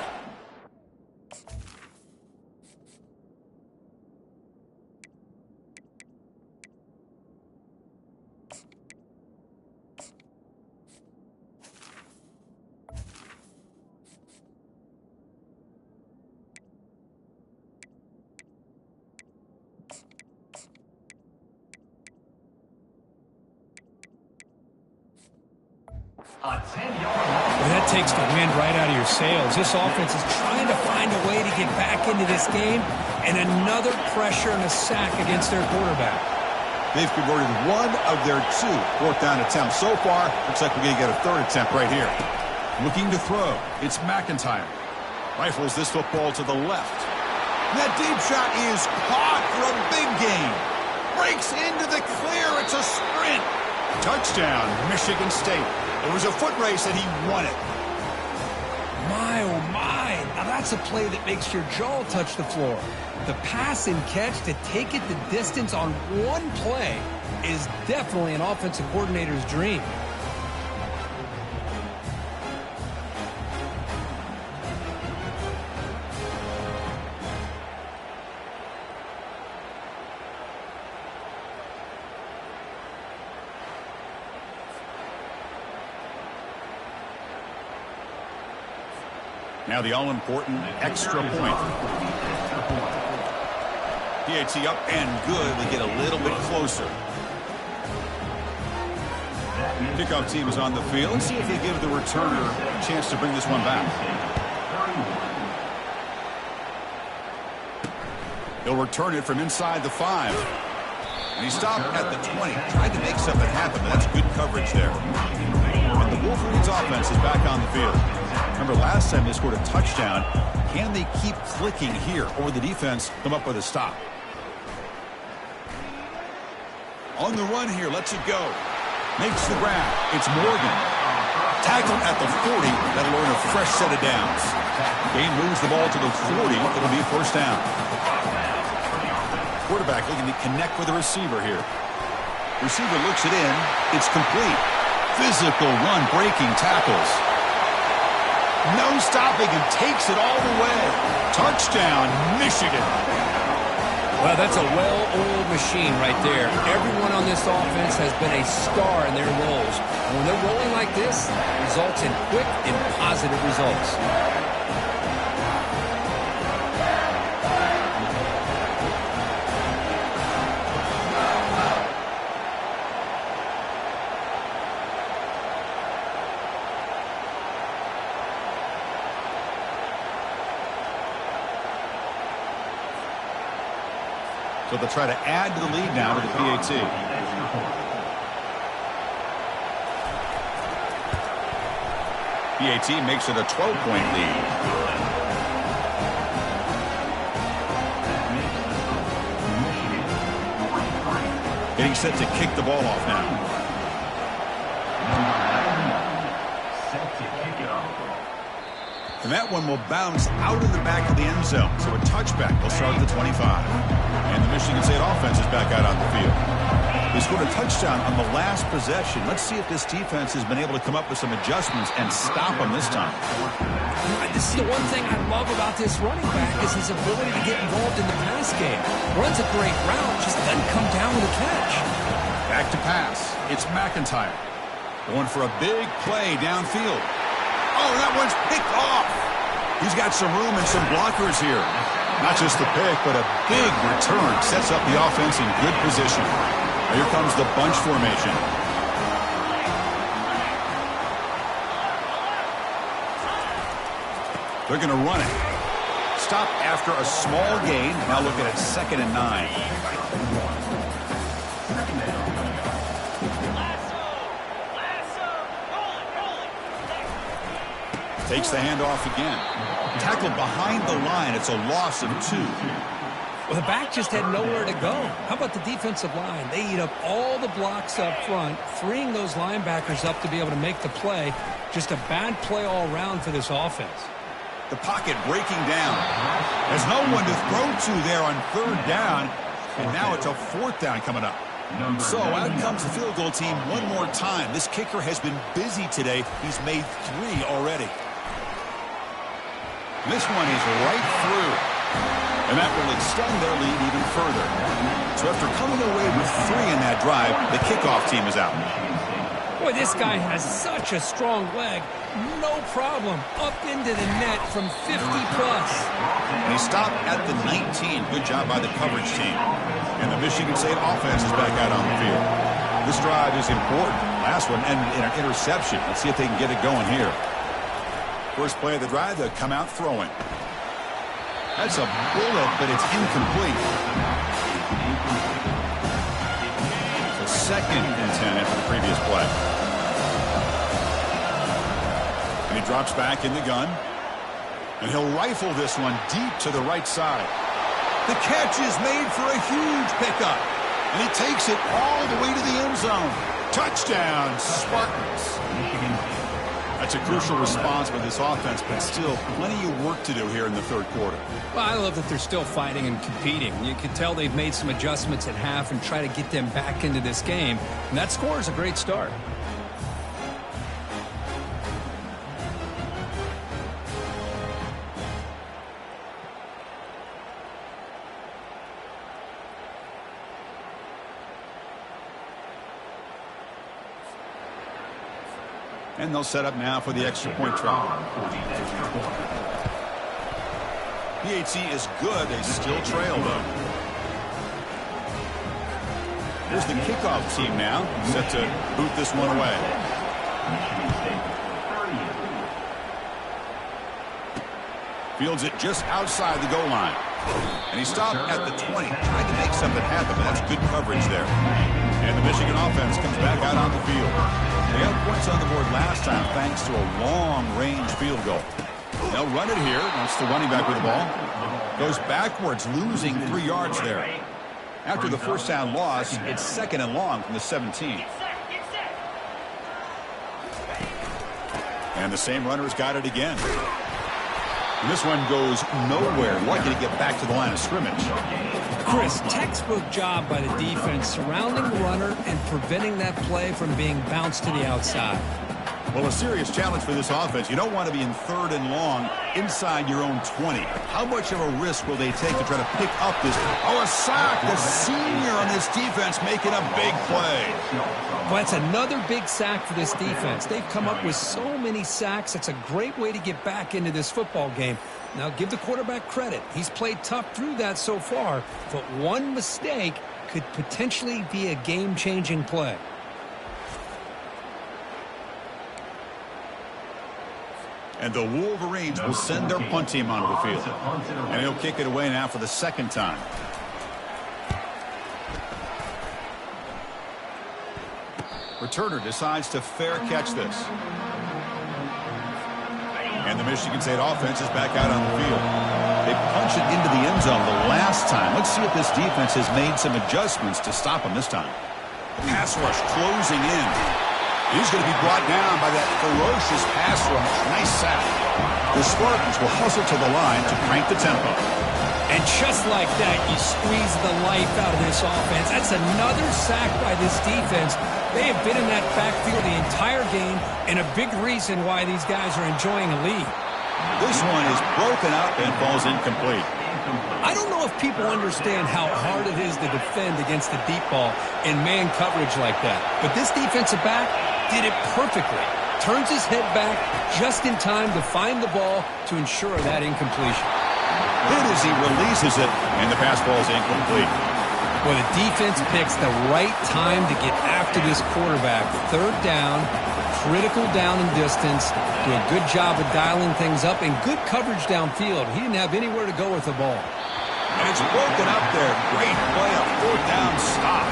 Well, that takes the wind right out of your sails. This offense is trying to find a way to get back into this game, and another pressure and a sack against their quarterback. They've converted one of their 2 fourth down attempts so far. Looks like we're going to get a third attempt right here. Looking to throw. It's McIntyre. Rifles this football to the left. That deep shot is caught for a big gain. Breaks into the clear. It's a sprint. Touchdown, Michigan State. It was a foot race and he won it. My, oh my. Now that's a play that makes your jaw touch the floor. The pass and catch to take it the distance on one play is definitely an offensive coordinator's dream. Now the all-important extra point. PAT up and good. We get a little bit closer. Kickoff team is on the field. Let's see if they give the returner a chance to bring this one back. He'll return it from inside the 5. And he stopped at the 20. Tried to make something happen, but that's good coverage there. And the Wolverines offense is back on the field. Remember last time they scored a touchdown. Can they keep clicking here, or the defense come up with a stop? On the run here, lets it go. Makes the grab. It's Morgan. Tackled at the 40. That'll earn a fresh set of downs. Gain moves the ball to the 40. It'll be first down. Quarterback looking to connect with the receiver here. Receiver looks it in. It's complete. Physical run, breaking tackles. No stopping and takes it all the way. Touchdown, Michigan. Well, that's a well-oiled machine right there. Everyone on this offense has been a star in their roles. And when they're rolling like this, it results in quick and positive results. So they'll try to add to the lead now to the PAT. PAT makes it a 12-point lead. Getting set to kick the ball off now. And that one will bounce out of the back of the end zone. So a touchback will start at the 25. And the Michigan State offense is back out on the field. They scored a touchdown on the last possession. Let's see if this defense has been able to come up with some adjustments and stop them this time. This is the one thing I love about this running back is his ability to get involved in the pass game. Runs a great route, just doesn't come down with a catch. Back to pass. It's McIntyre. Going for a big play downfield. Oh, that one's picked off. He's got some room and some blockers here. Not just the pick, but a big return. Sets up the offense in good position. Now here comes the bunch formation. They're going to run it. Stop after a small gain. Now looking at 2nd and 9. Takes the handoff again. Tackled behind the line. It's a loss of 2. Well, the back just had nowhere to go. How about the defensive line? They eat up all the blocks up front, freeing those linebackers up to be able to make the play. Just a bad play all around for this offense. The pocket breaking down. There's no one to throw to there on 3rd down. And now it's a 4th down coming up. So out comes the field goal team one more time. This kicker has been busy today. He's made 3 already. This one is right through. And that will extend their lead even further. So after coming away with 3 in that drive, the kickoff team is out. Boy, this guy has such a strong leg. No problem. Up into the net from 50+. And he stopped at the 19. Good job by the coverage team. And the Michigan State offense is back out on the field. This drive is important. Last one ended in an interception. Let's see if they can get it going here. First play of the drive, they'll come out throwing. That's a bullet, but it's incomplete. So 2nd and 10 after the previous play. And he drops back in the gun. And he'll rifle this one deep to the right side. The catch is made for a huge pickup. And he takes it all the way to the end zone. Touchdown, Spartans. That's a crucial response by this offense, but still plenty of work to do here in the 3rd quarter. Well, I love that they're still fighting and competing. You can tell they've made some adjustments at half and try to get them back into this game. And that score is a great start. And they'll set up now for the extra point try. PAT is good. They still trail, though. Here's the kickoff team now, set to boot this one away. Fields it just outside the goal line. And he stopped at the 20. Tried to make something happen, but that's good coverage there. And the Michigan offense comes back out on the field. They got points on the board last time thanks to a long-range field goal. They'll run it here. That's the running back with the ball. Goes backwards, losing 3 yards there. After the first down loss, it's 2nd and long from the 17. And the same runner's got it again. And this one goes nowhere. Lucky to get back to the line of scrimmage. Chris, textbook job by the defense surrounding the runner and preventing that play from being bounced to the outside. Well, a serious challenge for this offense. You don't want to be in 3rd and long inside your own 20. How much of a risk will they take to try to pick up this? Oh, a sack. The senior on this defense making a big play. Well, that's another big sack for this defense. They've come up with so many sacks. It's a great way to get back into this football game. Now, give the quarterback credit. He's played tough through that so far, but one mistake could potentially be a game-changing play. And the Wolverines will send their punt team onto the field. And he'll kick it away now for the 2nd time. Returner decides to fair catch this. And the Michigan State offense is back out on the field. They punch it into the end zone the last time. Let's see if this defense has made some adjustments to stop them this time. The pass rush closing in. He's going to be brought down by that ferocious pass rush. Nice sack. The Spartans will hustle to the line to crank the tempo. And just like that, you squeeze the life out of this offense. That's another sack by this defense. They have been in that backfield the entire game, and a big reason why these guys are enjoying a lead. This one is broken up and falls incomplete. I don't know if people understand how hard it is to defend against the deep ball in man coverage like that. But this defensive back did it perfectly. Turns his head back just in time to find the ball to ensure that incompletion. Hit as he releases it, and the pass ball is incomplete. Well, the defense picks the right time to get after this quarterback. 3rd down, critical down and distance. Do a good job of dialing things up and good coverage downfield. He didn't have anywhere to go with the ball. And it's broken up there. Great play, a 4th down stop.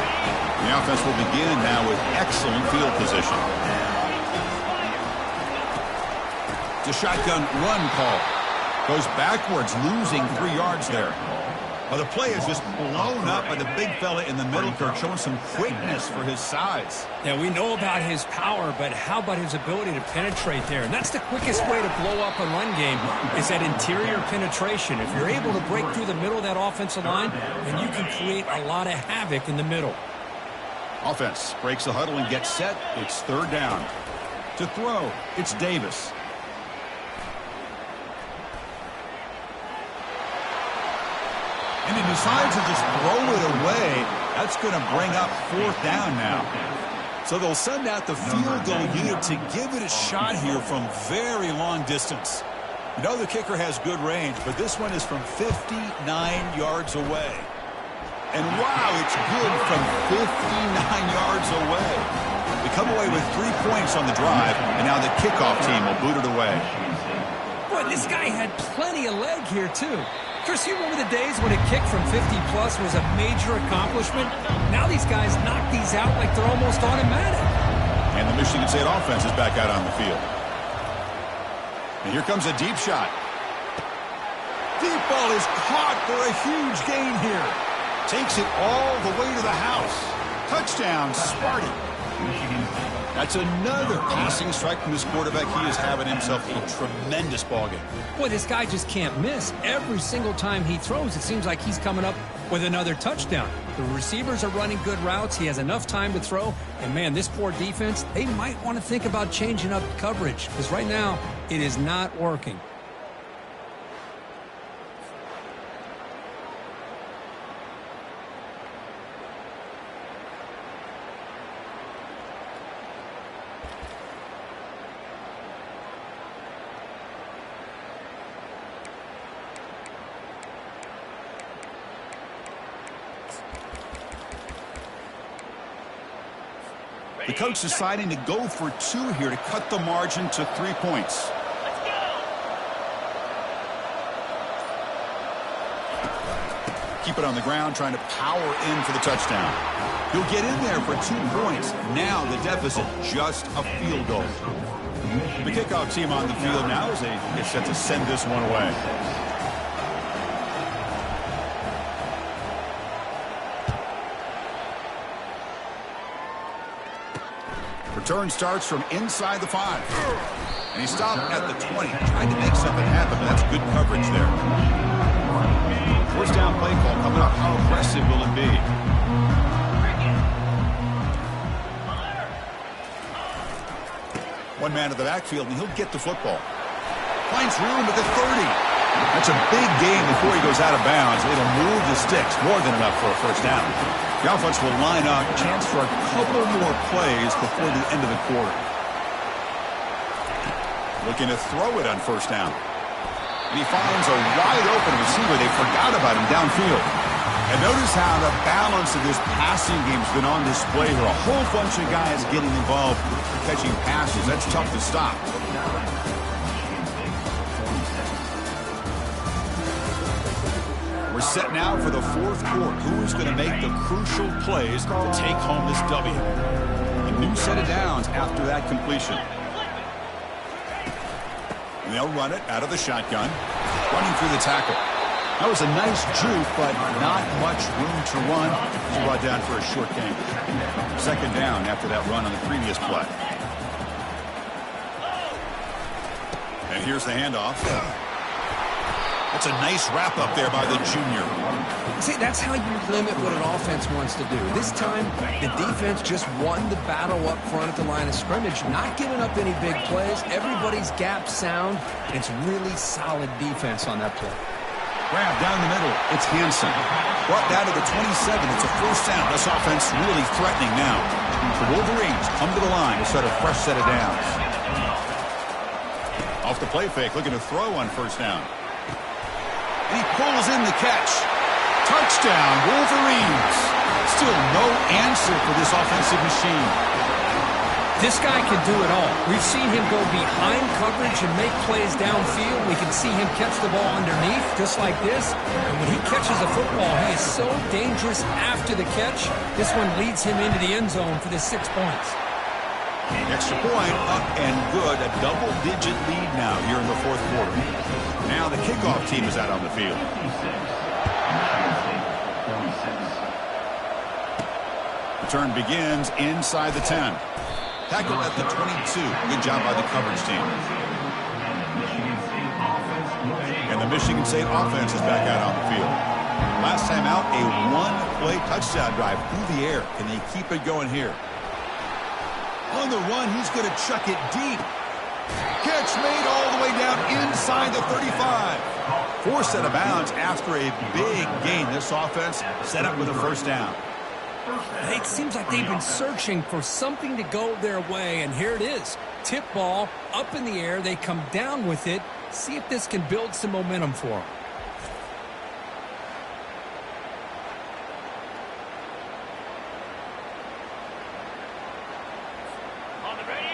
The offense will begin now with excellent field position. It's a shotgun run call. Goes backwards, losing 3 yards there. Well, the play is just blown up by the big fella in the middle, Kirk, showing some quickness for his size. Yeah, we know about his power, but how about his ability to penetrate there? And that's the quickest way to blow up a run game is that interior penetration. If you're able to break through the middle of that offensive line, then you can create a lot of havoc in the middle. Offense breaks the huddle and gets set. It's 3rd down. To throw, it's Davis. And he decides to just throw it away. That's going to bring up 4th down now. So they'll send out the field goal unit to give it a shot here from very long distance. You know the kicker has good range, but this one is from 59 yards away. And wow, it's good from 59 yards away. They come away with 3 points on the drive, and now the kickoff team will boot it away. Boy, this guy had plenty of leg here, too. Chris, you remember the days when a kick from 50-plus was a major accomplishment? Now these guys knock these out like they're almost automatic. And the Michigan State offense is back out on the field. And here comes a deep shot. Deep ball is caught for a huge gain here. Takes it all the way to the house. Touchdown, Sparty. That's another passing strike from this quarterback. He is having himself a tremendous ballgame. Boy, this guy just can't miss. Every single time he throws, it seems like he's coming up with another touchdown. The receivers are running good routes. He has enough time to throw. And, man, this poor defense, they might want to think about changing up coverage because right now it is not working. The coach deciding to go for 2 here to cut the margin to 3 points. Keep it on the ground, trying to power in for the touchdown. He'll get in there for 2 points. Now the deficit just a field goal. The kickoff team on the field now as they get set to send this one away. Return starts from inside the 5. And he stopped at the 20. Trying to make something happen, but that's good coverage there. 1st down play call coming up. How aggressive will it be? One man to the backfield, and he'll get the football. Finds room at the 30. That's a big gain before he goes out of bounds. It'll move the sticks, more than enough for a first down. The offense will line up, chance for a couple more plays before the end of the quarter. Looking to throw it on first down. And he finds a wide open receiver. They forgot about him downfield. And notice how the balance of this passing game has been on display here. A whole bunch of guys getting involved catching passes. That's tough to stop. We're set now for the fourth quarter. Who is going to make the crucial plays to take home this W? A new set of downs after that completion. And they'll run it out of the shotgun. Running through the tackle. That was a nice juke, but not much room to run. He's brought down for a short gain. Second down after that run on the previous play. And here's the handoff. That's a nice wrap up there by the junior. See, that's how you limit what an offense wants to do. This time, the defense just won the battle up front at the line of scrimmage, not giving up any big plays. Everybody's gap sound. It's really solid defense on that play. Grab down the middle. It's Hansen. Brought down to the 27. It's a first down. This offense really threatening now. The Wolverines come to the line to start a fresh set of downs. Off the play fake, looking to throw on first down. And he pulls in the catch. Touchdown, Wolverines. Still no answer for this offensive machine. This guy can do it all. We've seen him go behind coverage and make plays downfield. We can see him catch the ball underneath, just like this. And when he catches a football, he is so dangerous after the catch. This one leads him into the end zone for the 6 points. Extra point, up and good. A double-digit lead now here in the fourth quarter. Now the kickoff team is out on the field. Return begins inside the 10. Tackled at the 22. Good job by the coverage team. And the Michigan State offense is back out on the field. Last time out, a one-play touchdown drive through the air. Can they keep it going here? On the run, he's going to chuck it deep. Catch made all the way down inside the 35. Forced out of bounds after a big gain. This offense set up with a first down. It seems like they've been searching for something to go their way, and here it is. Tip ball up in the air. They come down with it. See if this can build some momentum for them.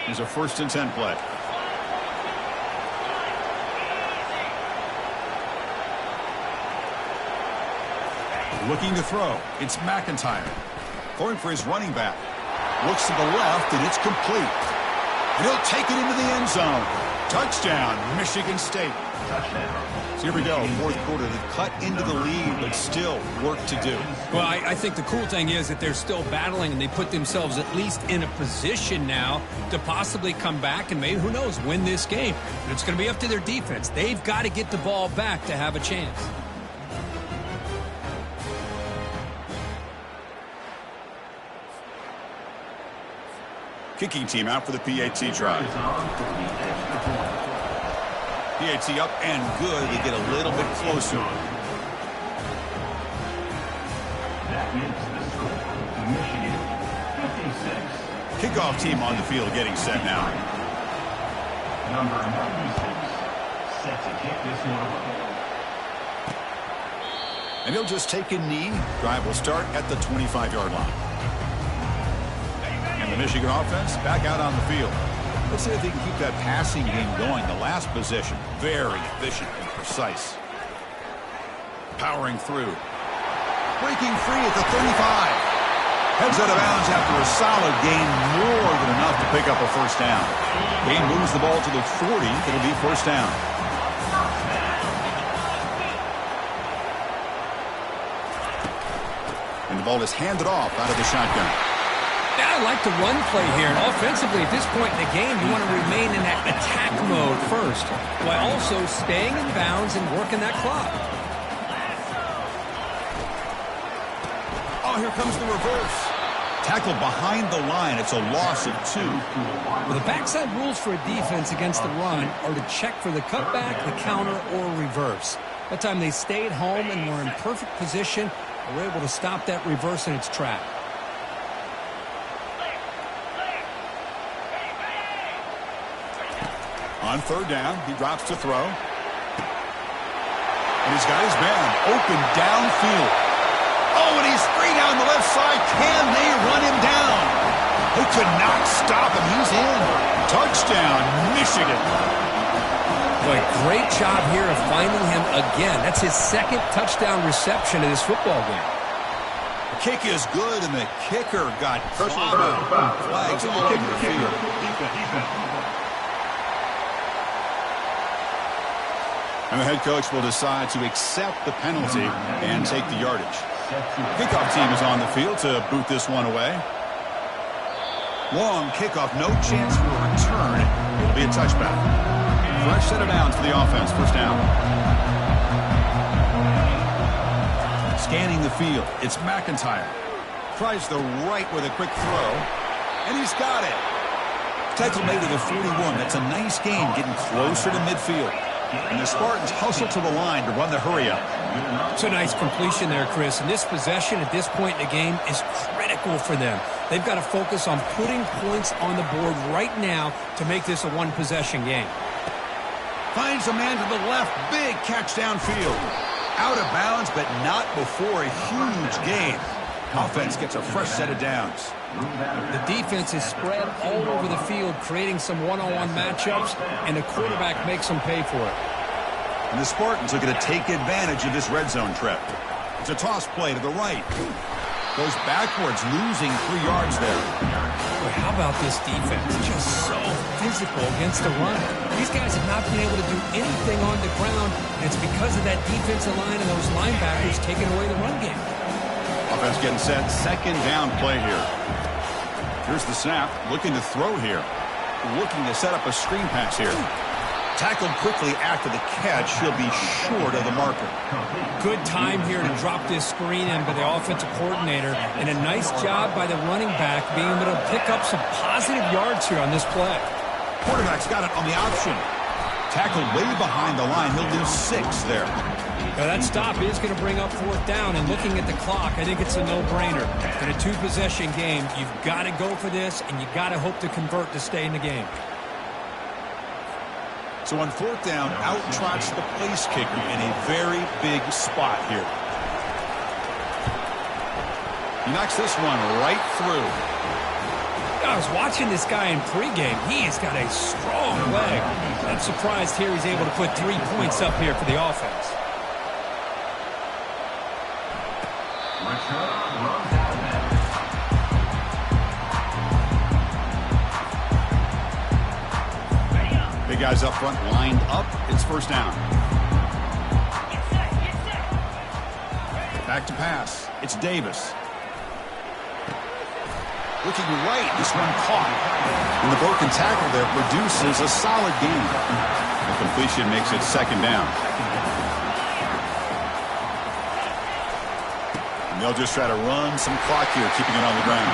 Here's a 1st and 10 play. Looking to throw. It's McIntyre. Going for his running back. Looks to the left, and it's complete. And he'll take it into the end zone. Touchdown, Michigan State. So here we go, fourth quarter. They've cut into the lead, but still work to do. Well, I think the cool thing is that they're still battling, and they put themselves at least in a position now to possibly come back and maybe, who knows, win this game. But it's going to be up to their defense. They've got to get the ball back to have a chance. Kicking team out for the PAT try. PAT up and good. They get a little bit closer. Kickoff team on the field getting set now. Number 96, set to kick this one away. And he'll just take a knee. Drive will start at the 25-yard line. And the Michigan offense back out on the field. Let's see if they can keep that passing game going. The last possession, very efficient and precise. Powering through. Breaking free at the 35. Heads out of bounds after a solid gain, more than enough to pick up a first down. Gain moves the ball to the 40. It'll be first down. And the ball is handed off out of the shotgun. I like the run play here. And offensively, at this point in the game, you want to remain in that attack mode first, while also staying in bounds and working that clock. Oh, here comes the reverse. Tackled behind the line. It's a loss of 2. Well, the backside rules for a defense against the run are to check for the cutback, the counter, or reverse. That time they stayed home and were in perfect position. They were able to stop that reverse in its track. On 3rd down, he drops to throw. And he's got his man open downfield. Oh, and he's free down the left side. Can they run him down? They could not stop him. He's in. Touchdown, Michigan. Boy, great job here of finding him again. That's his 2nd touchdown reception in this football game. The kick is good, and the kicker got clobbered. Flags all over the field. And the head coach will decide to accept the penalty and take the yardage. Kickoff team is on the field to boot this one away. Long kickoff, no chance for a return. It'll be a touchback. Fresh set of downs for the offense, 1st down. Scanning the field, it's McIntyre. Tries the right with a quick throw, and he's got it. Tackle made to the 41. That's a nice gain, getting closer to midfield. And the Spartans hustle to the line to run the hurry-up. It's a nice completion there, Chris. And this possession at this point in the game is critical for them. They've got to focus on putting points on the board right now to make this a one-possession game. Finds a man to the left. Big catch downfield. Out of bounds, but not before a huge gain. Offense gets a fresh set of downs. The defense is spread all over the field, creating some one-on-one matchups, and the quarterback makes them pay for it. And the Spartans are going to take advantage of this red zone trip. It's a toss play to the right. Goes backwards, losing 3 yards there. Boy, how about this defense? Just so physical against the run. These guys have not been able to do anything on the ground, and it's because of that defensive line and those linebackers taking away the run game. Offense getting set. 2nd down play here. Here's the snap. Looking to throw here. Looking to set up a screen pass here. Tackled quickly after the catch. He'll be short of the marker. Good time here to drop this screen in by the offensive coordinator. And a nice job by the running back being able to pick up some positive yards here on this play. Quarterback's got it on the option. Tackled way behind the line. He'll lose 6 there. Now that stop is going to bring up 4th down, and looking at the clock, I think it's a no-brainer. In a 2-possession game, you've got to go for this, and you've got to hope to convert to stay in the game. So on 4th down, out trots the place kicker in a very big spot here. He knocks this one right through. I was watching this guy in pregame. He has got a strong leg. I'm surprised here he's able to put 3 points up here for the offense. Big guys up front lined up. It's 1st down. Back to pass. It's Davis. Looking right. This one caught. And the broken tackle there produces a solid gain. The completion makes it 2nd down. And they'll just try to run some clock here, keeping it on the ground.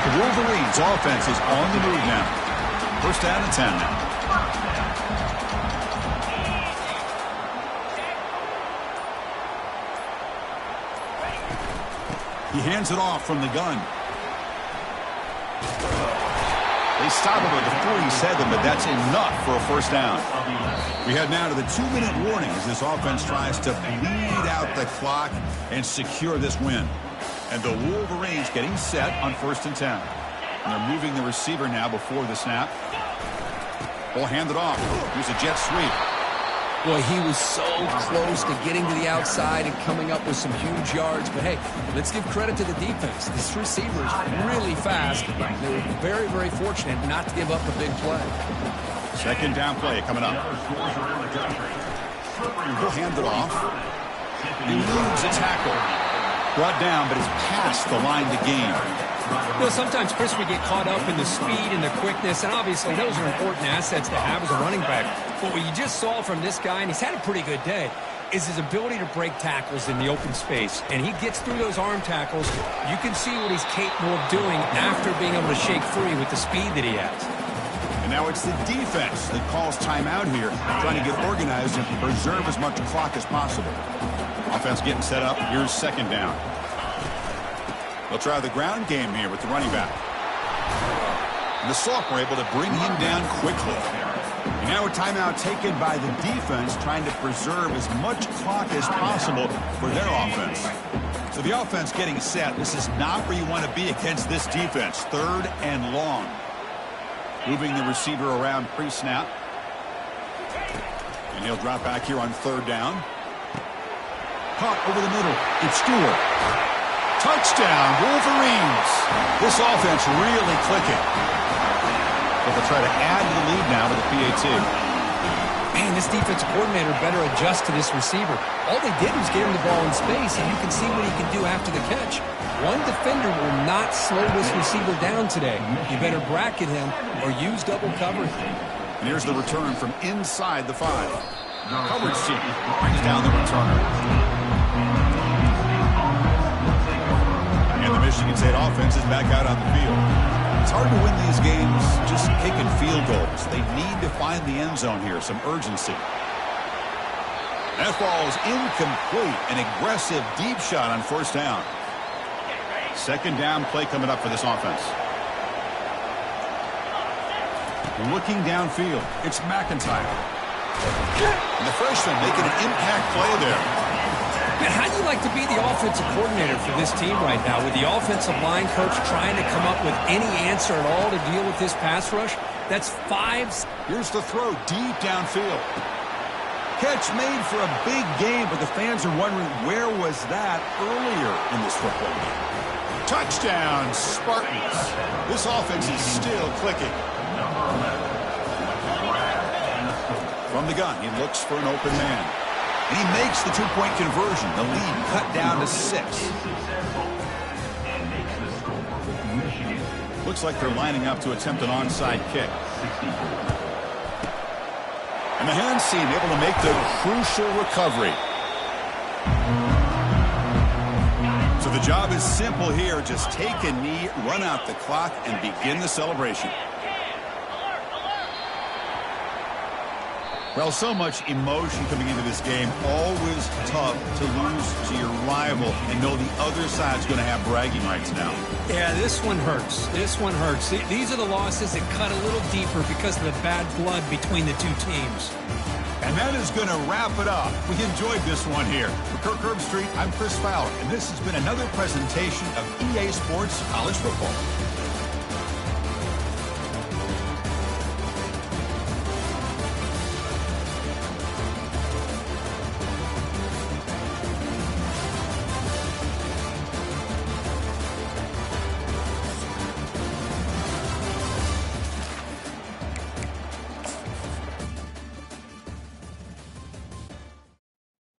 The Wolverines' offense is on the move now. 1st down and 10 now. He hands it off from the gun. They stop him at the 47, but that's enough for a 1st down. We head now to the 2-minute warning as this offense tries to bleed out the clock and secure this win. And the Wolverines getting set on 1st and 10. And they're moving the receiver now before the snap. Ball handed off. Here's a jet sweep. Boy, he was so close to getting to the outside and coming up with some huge yards. But, hey, let's give credit to the defense. This receiver is really fast. They were very, very fortunate not to give up a big play. 2nd down play coming up. He'll hand it off. Eludes a tackle. Brought down, but is past the line to gain. You know, sometimes, Chris, we get caught up in the speed and the quickness, and obviously those are important assets to have as a running back. But what you just saw from this guy, and he's had a pretty good day, is his ability to break tackles in the open space. And he gets through those arm tackles. You can see what he's capable of doing after being able to shake free with the speed that he has. And now it's the defense that calls timeout here, trying to get organized and preserve as much clock as possible. Offense getting set up. Here's second down. They'll try the ground game here with the running back. And the sophomore able to bring him down quickly. And now a timeout taken by the defense, trying to preserve as much clock as possible for their offense. So the offense getting set. This is not where you want to be against this defense. Third and long. Moving the receiver around pre-snap. And he'll drop back here on third down. Caught over the middle. It's Stewart. Touchdown, Wolverines. This offense really clicking. But they'll try to add to the lead now with a PAT. Man, this defensive coordinator better adjust to this receiver. All they did was get him the ball in space, and you can see what he can do after the catch. One defender will not slow this receiver down today. You better bracket him or use double coverage. And here's the return from inside the 5. Coverage team brings down the returner. And the Michigan State offense is back out on the field. It's hard to win these games just kicking field goals. They need to find the end zone here, some urgency. That ball is incomplete. An aggressive deep shot on first down. Second down play coming up for this offense. Looking downfield, it's McIntyre. And the freshman making an impact play there. Man, how do you like to be the offensive coordinator for this team right now, with the offensive line coach trying to come up with any answer at all to deal with this pass rush? That's 5. Here's the throw deep downfield. Catch made for a big game, but the fans are wondering, where was that earlier in this football game? Touchdown, Spartans. This offense is still clicking. From the gun, he looks for an open man. And he makes the two-point conversion. The lead cut down to 6. Looks like they're lining up to attempt an onside kick. And the hands team able to make the crucial recovery. So the job is simple here. Just take a knee, run out the clock, and begin the celebration. Well, so much emotion coming into this game. Always tough to lose to your rival and know the other side's going to have bragging rights now. Yeah, this one hurts. This one hurts. These are the losses that cut a little deeper because of the bad blood between the two teams. And that is going to wrap it up. We enjoyed this one here. For Kirk Herbstreit, I'm Chris Fowler, and this has been another presentation of EA Sports College Football.